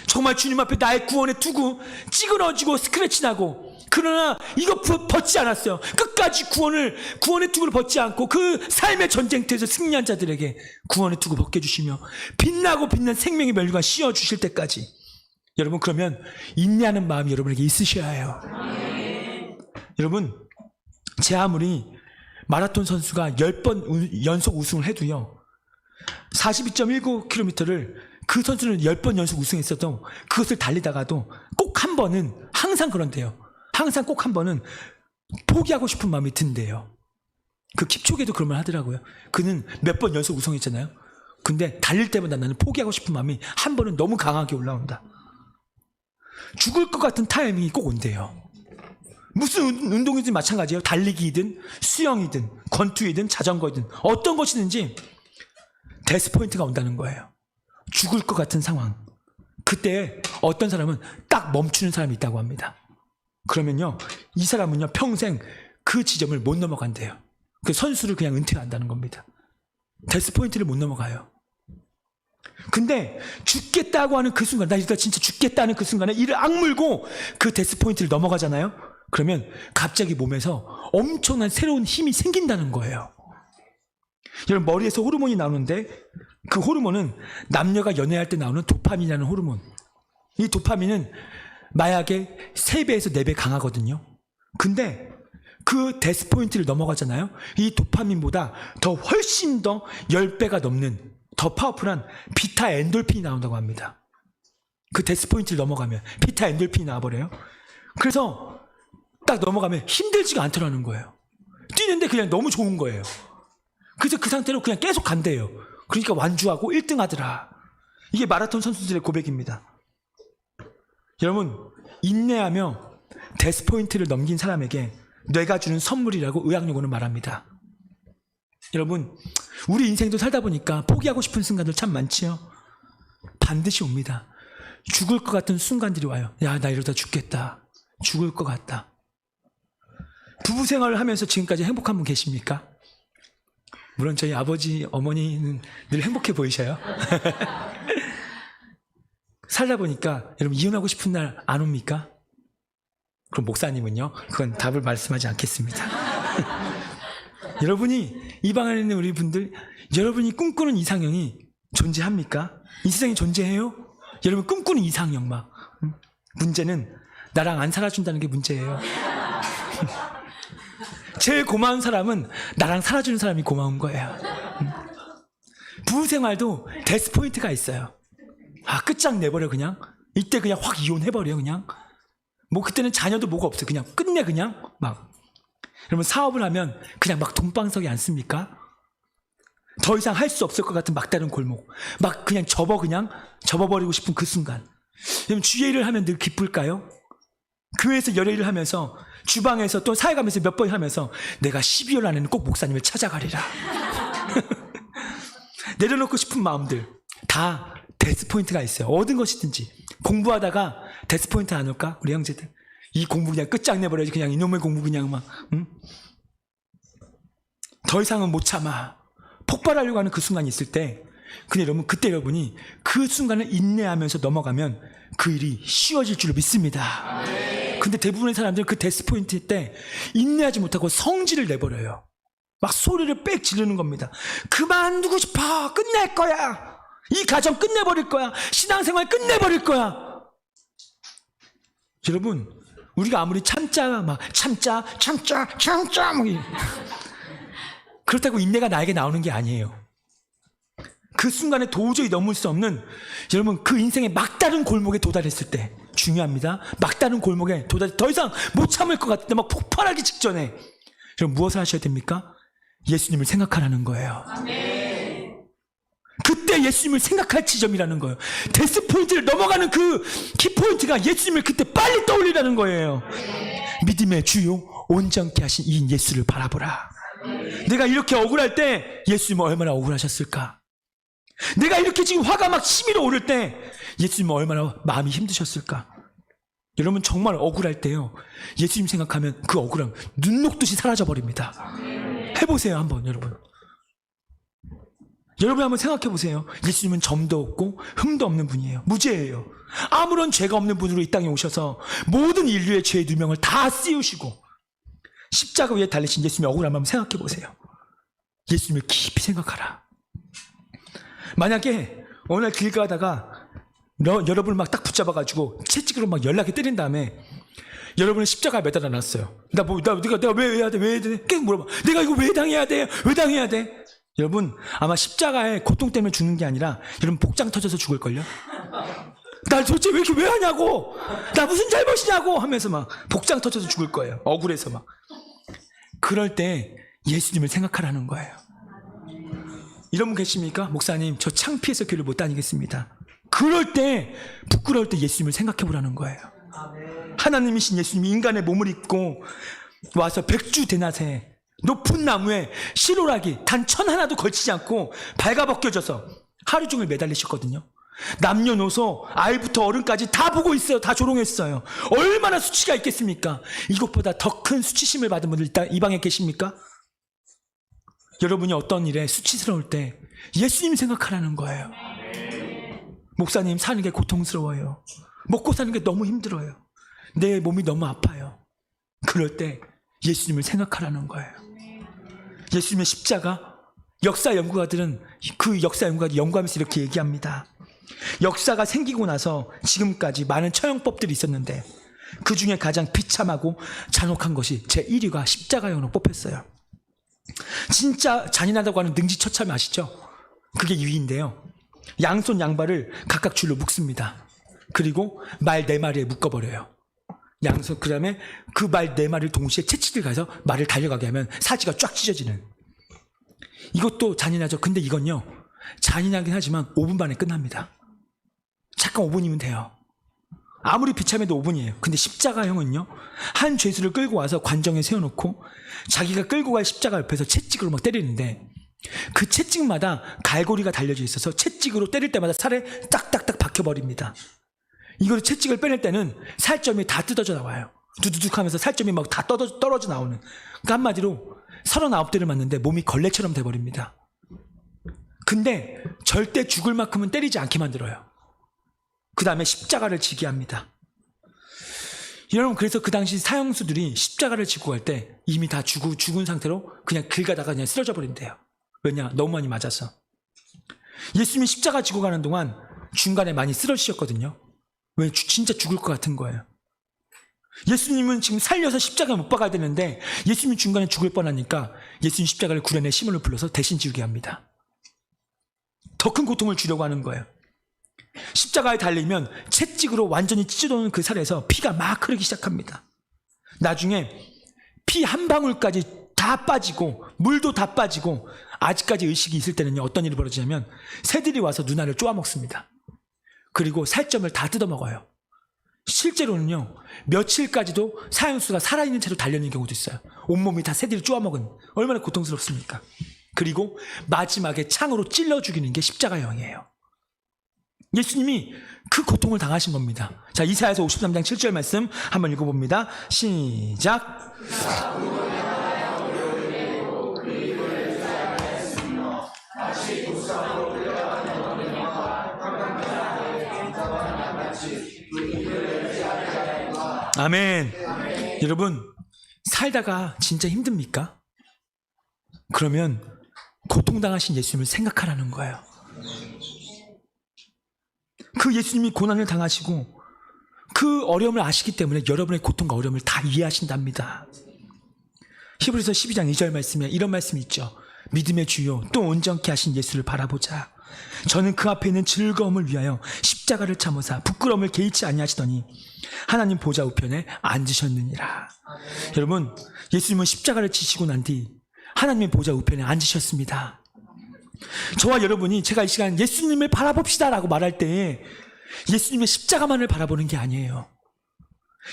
Speaker 1: 정말 주님 앞에 나의 구원의 투구 찌그러지고 스크래치 나고, 그러나 이거 벗지 않았어요. 끝까지 구원의 투구를 벗지 않고 그 삶의 전쟁터에서 승리한 자들에게 구원의 투구 벗겨주시며 빛나고 빛난 생명의 멸류관 씌워주실 때까지 여러분 그러면 인내하는 마음이 여러분에게 있으셔야 해요. 여러분 제 아무리 마라톤 선수가 10번 연속 우승을 해도요 42.19km를 그 선수는 10번 연속 우승했어도 그것을 달리다가도 꼭 한 번은 항상 그런데요. 항상 꼭 한 번은 포기하고 싶은 마음이 든대요. 그 킵초게도 그런 말 하더라고요. 그는 몇 번 연속 우승했잖아요. 근데 달릴 때마다 나는 포기하고 싶은 마음이 한 번은 너무 강하게 올라온다. 죽을 것 같은 타이밍이 꼭 온대요. 무슨 운동이든 마찬가지예요. 달리기이든 수영이든 권투이든 자전거이든 어떤 것이든지 데스 포인트가 온다는 거예요. 죽을 것 같은 상황. 그때 어떤 사람은 딱 멈추는 사람이 있다고 합니다. 그러면요, 이 사람은요 평생 그 지점을 못 넘어간대요. 그 선수를 그냥 은퇴한다는 겁니다. 데스 포인트를 못 넘어가요. 근데 죽겠다고 하는 그 순간, 나 이러다 진짜 죽겠다는 그 순간에 이를 악물고 그 데스 포인트를 넘어가잖아요. 그러면 갑자기 몸에서 엄청난 새로운 힘이 생긴다는 거예요. 여러분, 머리에서 호르몬이 나오는데 그 호르몬은 남녀가 연애할 때 나오는 도파민이라는 호르몬. 이 도파민은 마약의 3배에서 4배 강하거든요. 근데 그 데스 포인트를 넘어가잖아요. 이 도파민보다 더 훨씬 더 10배가 넘는 더 파워풀한 비타 엔돌핀이 나온다고 합니다. 그 데스 포인트를 넘어가면 비타 엔돌핀이 나와버려요. 그래서 딱 넘어가면 힘들지가 않더라는 거예요. 뛰는데 그냥 너무 좋은 거예요. 그래서 그 상태로 그냥 계속 간대요. 그러니까 완주하고 1등 하더라. 이게 마라톤 선수들의 고백입니다. 여러분, 인내하며 데스 포인트를 넘긴 사람에게 뇌가 주는 선물이라고 의학용어는 말합니다. 여러분, 우리 인생도 살다 보니까 포기하고 싶은 순간들 참 많지요. 반드시 옵니다. 죽을 것 같은 순간들이 와요. 야, 나 이러다 죽겠다. 죽을 것 같다. 부부 생활을 하면서 지금까지 행복한 분 계십니까? 물론 저희 아버지, 어머니는 늘 행복해 보이셔요. 살다 보니까 여러분, 이혼하고 싶은 날 안 옵니까? 그럼 목사님은요? 그건 답을 말씀하지 않겠습니다. 여러분이 이 방 안에 있는 우리 분들, 여러분이 꿈꾸는 이상형이 존재합니까? 이 세상에 존재해요? 여러분 꿈꾸는 이상형 막. 문제는 나랑 안 살아준다는 게 문제예요. 제일 고마운 사람은 나랑 살아주는 사람이 고마운 거예요. 부부 생활도 데스 포인트가 있어요. 아, 끝장내버려 그냥. 이때 그냥 확 이혼해버려 그냥. 뭐 그때는 자녀도 뭐가 없어요. 그냥 끝내 그냥 막. 여러분, 사업을 하면 그냥 막 돈방석에 앉습니까? 더 이상 할 수 없을 것 같은 막다른 골목. 막 그냥 접어버리고 싶은 그 순간. 여러분, 주의 일을 하면 늘 기쁠까요? 교회에서 열애를 하면서 주방에서 또 사회 가면서 몇 번 하면서 내가 12월 안에는 꼭 목사님을 찾아가리라. 내려놓고 싶은 마음들 다 데스 포인트가 있어요. 얻은 것이든지. 공부하다가 데스 포인트 안 올까? 우리 형제들. 이 공부 그냥 끝장내버려야지. 그냥 이놈의 공부 그냥 막. 응? 더 이상은 못 참아. 폭발하려고 하는 그 순간이 있을 때, 근데 여러분, 그때 여러분이 그 순간을 인내하면서 넘어가면 그 일이 쉬워질 줄로 믿습니다. 근데 대부분의 사람들은 그 데스 포인트 때 인내하지 못하고 성질을 내버려요. 막 소리를 빽 지르는 겁니다. 그만두고 싶어. 끝낼 거야. 이 가정 끝내버릴 거야. 신앙생활 끝내버릴 거야. 여러분, 우리가 아무리 참자 막 참자 뭐 그렇다고 인내가 나에게 나오는 게 아니에요. 그 순간에 도저히 넘을 수 없는, 여러분, 그 인생의 막다른 골목에 도달했을 때 중요합니다. 막다른 골목에 더 이상 못 참을 것 같은데 막 폭발하기 직전에 여러분, 무엇을 하셔야 됩니까? 예수님을 생각하라는 거예요. 그때 예수님을 생각할 지점이라는 거예요. 데스 포인트를 넘어가는 그 키포인트가 예수님을 그때 빨리 떠올리라는 거예요. 믿음의 주요 온전케 하신 이 예수를 바라보라. 내가 이렇게 억울할 때 예수님은 얼마나 억울하셨을까? 내가 이렇게 지금 화가 막 치밀어 오를 때 예수님은 얼마나 마음이 힘드셨을까? 여러분, 정말 억울할 때요, 예수님 생각하면 그 억울함 눈 녹듯이 사라져버립니다. 해보세요 한번. 여러분 한번 생각해보세요. 예수님은 점도 없고 흠도 없는 분이에요. 무죄예요. 아무런 죄가 없는 분으로 이 땅에 오셔서 모든 인류의 죄의 누명을 다 씌우시고 십자가 위에 달리신 예수님의 억울함을 한번 생각해보세요. 예수님을 깊이 생각하라. 만약에 어느 날 길 가다가 여러분을 막 딱 붙잡아가지고 채찍으로 막 연락에 때린 다음에 여러분을 십자가에 매달아 놨어요. 내가 왜 해야 돼? 계속 물어봐. 내가 이거 왜 당해야 돼? 왜 당해야 돼? 여러분 아마 십자가의 고통 때문에 죽는 게 아니라 여러분 복장 터져서 죽을걸요. 날 도대체 왜 이렇게 왜 하냐고, 나 무슨 잘못이냐고 하면서 막 복장 터져서 죽을 거예요. 억울해서 막. 그럴 때 예수님을 생각하라는 거예요. 이런 분 계십니까? 목사님 저 창피해서 교회를 못 다니겠습니다. 그럴 때 부끄러울 때 예수님을 생각해 보라는 거예요. 하나님이신 예수님이 인간의 몸을 입고 와서 백주대낮에 높은 나무에 실오라기 단 천 하나도 걸치지 않고 발가벗겨져서 하루 종일 매달리셨거든요. 남녀노소 아이부터 어른까지 다 보고 있어요. 다 조롱했어요. 얼마나 수치가 있겠습니까? 이것보다 더 큰 수치심을 받은 분들 이 방에 계십니까? 여러분이 어떤 일에 수치스러울 때 예수님 생각하라는 거예요. 목사님 사는 게 고통스러워요. 먹고 사는 게 너무 힘들어요. 내 몸이 너무 아파요. 그럴 때 예수님을 생각하라는 거예요. 예수님의 십자가, 역사 연구가들은 그 역사 연구가들 연구하면서 이렇게 얘기합니다. 역사가 생기고 나서 지금까지 많은 처형법들이 있었는데 그 중에 가장 비참하고 잔혹한 것이 제1위가 십자가형으로 뽑혔어요. 진짜 잔인하다고 하는 능지처참이 아시죠? 그게 2위인데요. 양손 양발을 각각 줄로 묶습니다. 그리고 말 4마리에 묶어버려요. 양손, 그 다음에 그 말 4마리를 동시에 채찍을 가서 말을 달려가게 하면 사지가 쫙 찢어지는. 이것도 잔인하죠. 근데 이건요, 잔인하긴 하지만 5분 만에 끝납니다. 잠깐 5분이면 돼요. 아무리 비참해도 5분이에요. 근데 십자가형은요, 한 죄수를 끌고 와서 관정에 세워놓고 자기가 끌고 갈 십자가 옆에서 채찍으로 막 때리는데 그 채찍마다 갈고리가 달려져 있어서 채찍으로 때릴 때마다 살에 딱딱딱 박혀버립니다. 이걸 채찍을 빼낼 때는 살점이 다 뜯어져 나와요. 두두둑 하면서 살점이 막 다 떨어져 나오는. 그러니까 한마디로 39대를 맞는데 몸이 걸레처럼 돼버립니다. 근데 절대 죽을 만큼은 때리지 않게 만들어요. 그 다음에 십자가를 지게 합니다. 여러분, 그래서 그 당시 사형수들이 십자가를 지고 갈 때 이미 다 죽은 상태로 그냥 길 가다가 그냥 쓰러져 버린대요. 왜냐? 너무 많이 맞아서. 예수님이 십자가 지고 가는 동안 중간에 많이 쓰러지셨거든요. 왜? 진짜 죽을 것 같은 거예요. 예수님은 지금 살려서 십자가에 못 박아야 되는데 예수님이 중간에 죽을 뻔하니까 예수님 십자가를 구련해 시몬을 불러서 대신 지우게 합니다. 더 큰 고통을 주려고 하는 거예요. 십자가에 달리면 채찍으로 완전히 찢어놓은 그 살에서 피가 막 흐르기 시작합니다. 나중에 피 한 방울까지 다 빠지고 물도 다 빠지고 아직까지 의식이 있을 때는요, 어떤 일이 벌어지냐면 새들이 와서 누나를 쪼아먹습니다. 그리고 살점을 다 뜯어먹어요. 실제로는요, 며칠까지도 사형수가 살아있는 채로 달려있는 경우도 있어요. 온몸이 다 새들이 쪼아먹은. 얼마나 고통스럽습니까? 그리고 마지막에 창으로 찔러 죽이는 게 십자가형이에요. 예수님이 그 고통을 당하신 겁니다. 자, 이사야서 53장 7절 말씀 한번 읽어봅니다. 시작. 아멘. 여러분, 살다가 진짜 힘듭니까? 그러면 고통당하신 예수님을 생각하라는 거예요. 그 예수님이 고난을 당하시고 그 어려움을 아시기 때문에 여러분의 고통과 어려움을 다 이해하신답니다. 히브리서 12장 2절 말씀에 이런 말씀이 있죠. 믿음의 주요 또 온전케 하신 예수를 바라보자. 저는 그 앞에 있는 즐거움을 위하여 십자가를 참으사 부끄러움을 개의치 아니하시더니 하나님 보좌 우편에 앉으셨느니라. 여러분, 예수님은 십자가를 지시고 난 뒤 하나님의 보좌 우편에 앉으셨습니다. 저와 여러분이 제가 이 시간 예수님을 바라봅시다 라고 말할 때 예수님의 십자가만을 바라보는 게 아니에요.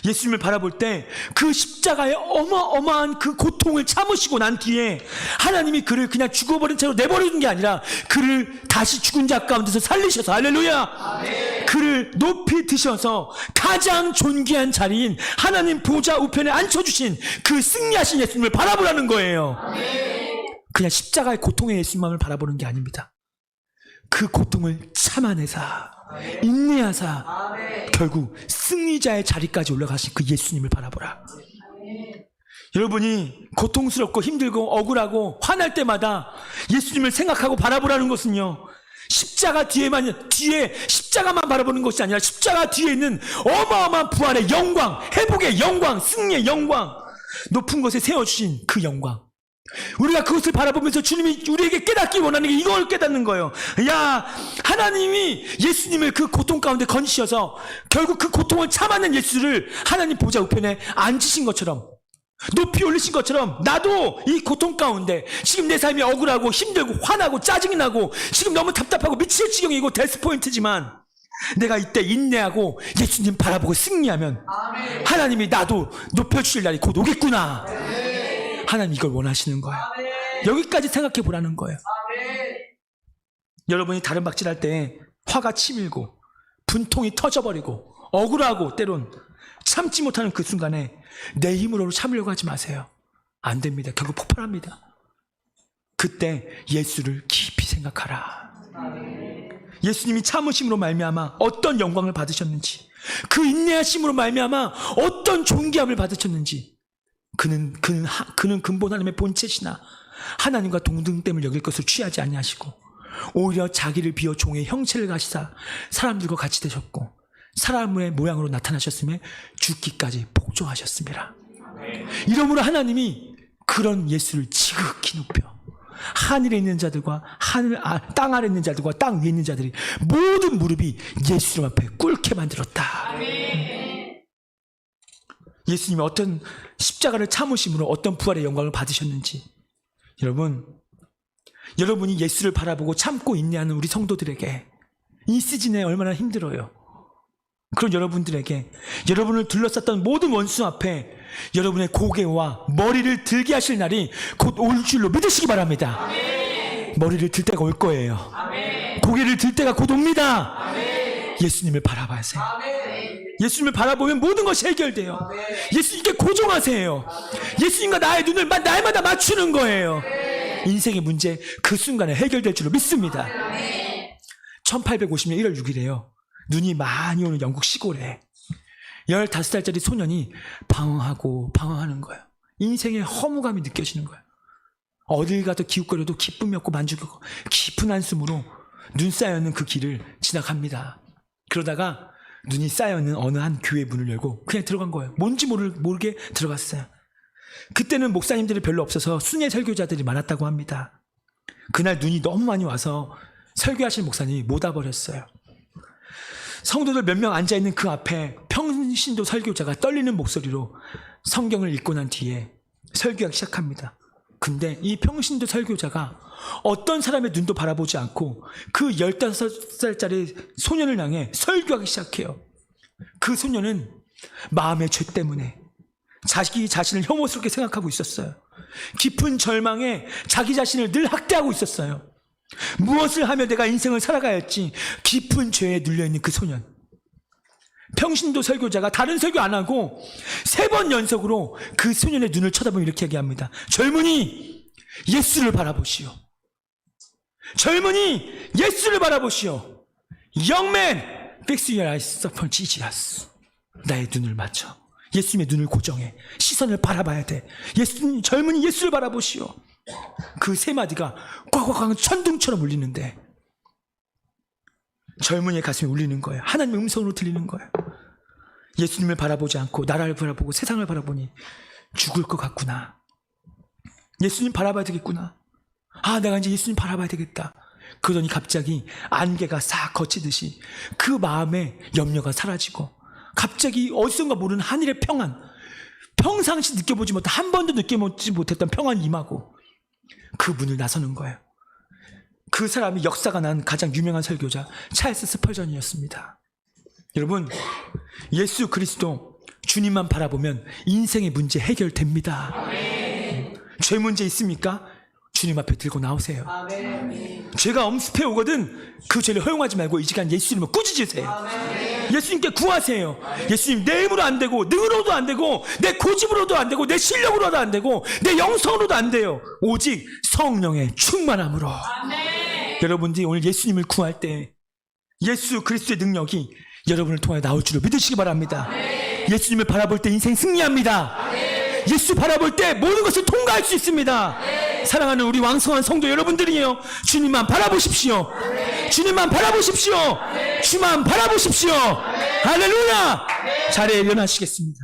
Speaker 1: 예수님을 바라볼 때 그 십자가의 어마어마한 그 고통을 참으시고 난 뒤에 하나님이 그를 그냥 죽어버린 채로 내버려둔 게 아니라 그를 다시 죽은 자 가운데서 살리셔서, 할렐루야, 아멘. 그를 높이 드셔서 가장 존귀한 자리인 하나님 보좌 우편에 앉혀주신 그 승리하신 예수님을 바라보라는 거예요. 아멘. 그냥 십자가의 고통의 예수님만을 바라보는 게 아닙니다. 그 고통을 참아내사 인내하사 결국 승리자의 자리까지 올라가신 그 예수님을 바라보라. 여러분이 고통스럽고 힘들고 억울하고 화날 때마다 예수님을 생각하고 바라보라는 것은요, 십자가 뒤에 십자가만 바라보는 것이 아니라 십자가 뒤에 있는 어마어마한 부활의 영광, 회복의 영광, 승리의 영광, 높은 곳에 세워주신 그 영광, 우리가 그것을 바라보면서 주님이 우리에게 깨닫기 원하는 게 이걸 깨닫는 거예요. 야, 하나님이 예수님을 그 고통 가운데 건지셔서 결국 그 고통을 참아낸 예수를 하나님 보좌 우편에 앉으신 것처럼, 높이 올리신 것처럼, 나도 이 고통 가운데 지금 내 삶이 억울하고 힘들고 화나고 짜증이 나고 지금 너무 답답하고 미칠 지경이고 데스포인트지만 내가 이때 인내하고 예수님 바라보고 승리하면 아멘. 하나님이 나도 높여주실 날이 곧 오겠구나. 아멘. 하나님 이걸 원하시는 거예요. 아멘. 여기까지 생각해 보라는 거예요. 아멘. 여러분이 다른 박질할 때 화가 치밀고 분통이 터져버리고 억울하고 때론 참지 못하는 그 순간에 내 힘으로 참으려고 하지 마세요. 안 됩니다. 결국 폭발합니다. 그때 예수를 깊이 생각하라. 아멘. 예수님이 참으심으로 말미암아 어떤 영광을 받으셨는지, 그 인내하심으로 말미암아 어떤 존귀함을 받으셨는지, 그는 근본 하나님의 본체시나 하나님과 동등됨을 여길 것을 취하지 아니하시고 오히려 자기를 비워 종의 형체를 가시사 사람들과 같이 되셨고 사람의 모양으로 나타나셨음에 죽기까지 복종하셨습니다. 이러므로 하나님이 그런 예수를 지극히 높여 하늘에 있는 자들과 땅 아래 있는 자들과 땅 위에 있는 자들이 모든 무릎이 예수님 앞에 꿇게 만들었다. 아멘. 예수님이 어떤 십자가를 참으심으로 어떤 부활의 영광을 받으셨는지, 여러분이 예수를 바라보고 참고 인내하는 우리 성도들에게 이 시즌에 얼마나 힘들어요. 그런 여러분들에게 여러분을 둘러쌌던 모든 원수 앞에 여러분의 고개와 머리를 들게 하실 날이 곧 올 줄로 믿으시기 바랍니다. 아멘. 머리를 들 때가 올 거예요. 아멘. 고개를 들 때가 곧 옵니다. 아멘. 예수님을 바라봐세요. 아멘. 예수님을 바라보면 모든 것이 해결돼요. 아멘. 예수님께 고정하세요. 아멘. 예수님과 나의 눈을 날마다 맞추는 거예요. 아멘. 인생의 문제 그 순간에 해결될 줄로 믿습니다. 아멘. 1850년 1월 6일에요. 눈이 많이 오는 영국 시골에 15살짜리 소년이 방황하는 거예요. 인생의 허무감이 느껴지는 거예요. 어딜 가도 기웃거려도 기쁨이 없고 만족이 없고 깊은 한숨으로 눈 쌓여있는 그 길을 지나갑니다. 그러다가 눈이 쌓여있는 어느 한 교회 문을 열고 그냥 들어간 거예요. 뭔지 모르게 들어갔어요. 그때는 목사님들이 별로 없어서 순회 설교자들이 많았다고 합니다. 그날 눈이 너무 많이 와서 설교하실 목사님이 못 와버렸어요. 성도들 몇 명 앉아있는 그 앞에 평신도 설교자가 떨리는 목소리로 성경을 읽고 난 뒤에 설교하기 시작합니다. 근데 이 평신도 설교자가 어떤 사람의 눈도 바라보지 않고 그 15살짜리 소년을 향해 설교하기 시작해요. 그 소년은 마음의 죄 때문에 자기 자신을 혐오스럽게 생각하고 있었어요. 깊은 절망에 자기 자신을 늘 학대하고 있었어요. 무엇을 하며 내가 인생을 살아가야 할지 깊은 죄에 눌려있는 그 소년. 평신도 설교자가 다른 설교 안 하고 3번 연속으로 그 소년의 눈을 쳐다보며 이렇게 얘기합니다. 젊은이, 예수를 바라보시오. 젊은이, 예수를 바라보시오. Young man, fix your eyes upon Jesus. 나의 눈을 맞춰. 예수님의 눈을 고정해. 시선을 바라봐야 돼. 젊은이, 예수를 바라보시오. 그 3마디가 꽉꽉 천둥처럼 울리는데 젊은이의 가슴이 울리는 거예요. 하나님의 음성으로 들리는 거예요. 예수님을 바라보지 않고 나라를 바라보고 세상을 바라보니 죽을 것 같구나. 예수님 바라봐야 되겠구나. 내가 이제 예수님 바라봐야 되겠다. 그러더니 갑자기 안개가 싹 거치듯이 그 마음의 염려가 사라지고 갑자기 어디선가 모르는 하늘의 평안, 평상시 느껴보지 못한, 한 번도 느껴보지 못했던 평안이 임하고 그 문을 나서는 거예요. 그 사람이 역사가 난 가장 유명한 설교자 찰스 스펄전이었습니다. 여러분, 예수 그리스도 주님만 바라보면 인생의 문제 해결됩니다. 아멘. 죄 문제 있습니까? 주님 앞에 들고 나오세요. 아멘. 죄가 엄습해 오거든 그 죄를 허용하지 말고 이 시간 예수 이름으로 꾸짖으세요. 아멘. 예수님께 구하세요. 아멘. 예수님, 내 힘으로 안 되고 능으로도 안 되고 내 고집으로도 안 되고 내 실력으로도 안 되고 내 영성으로도 안 돼요. 오직 성령의 충만함으로. 아멘. 여러분들이 오늘 예수님을 구할 때 예수 그리스도의 능력이 여러분을 통해 나올 줄을 믿으시기 바랍니다. 아멘. 예수님을 바라볼 때 인생 승리합니다. 아멘. 예수 바라볼 때 모든 것을 통과할 수 있습니다. 네. 사랑하는 우리 왕성한 성도 여러분들이요, 주님만 바라보십시오. 네. 주님만 바라보십시오. 네. 주만 바라보십시오. 네. 할렐루야. 네. 자리에 일어나시겠습니다.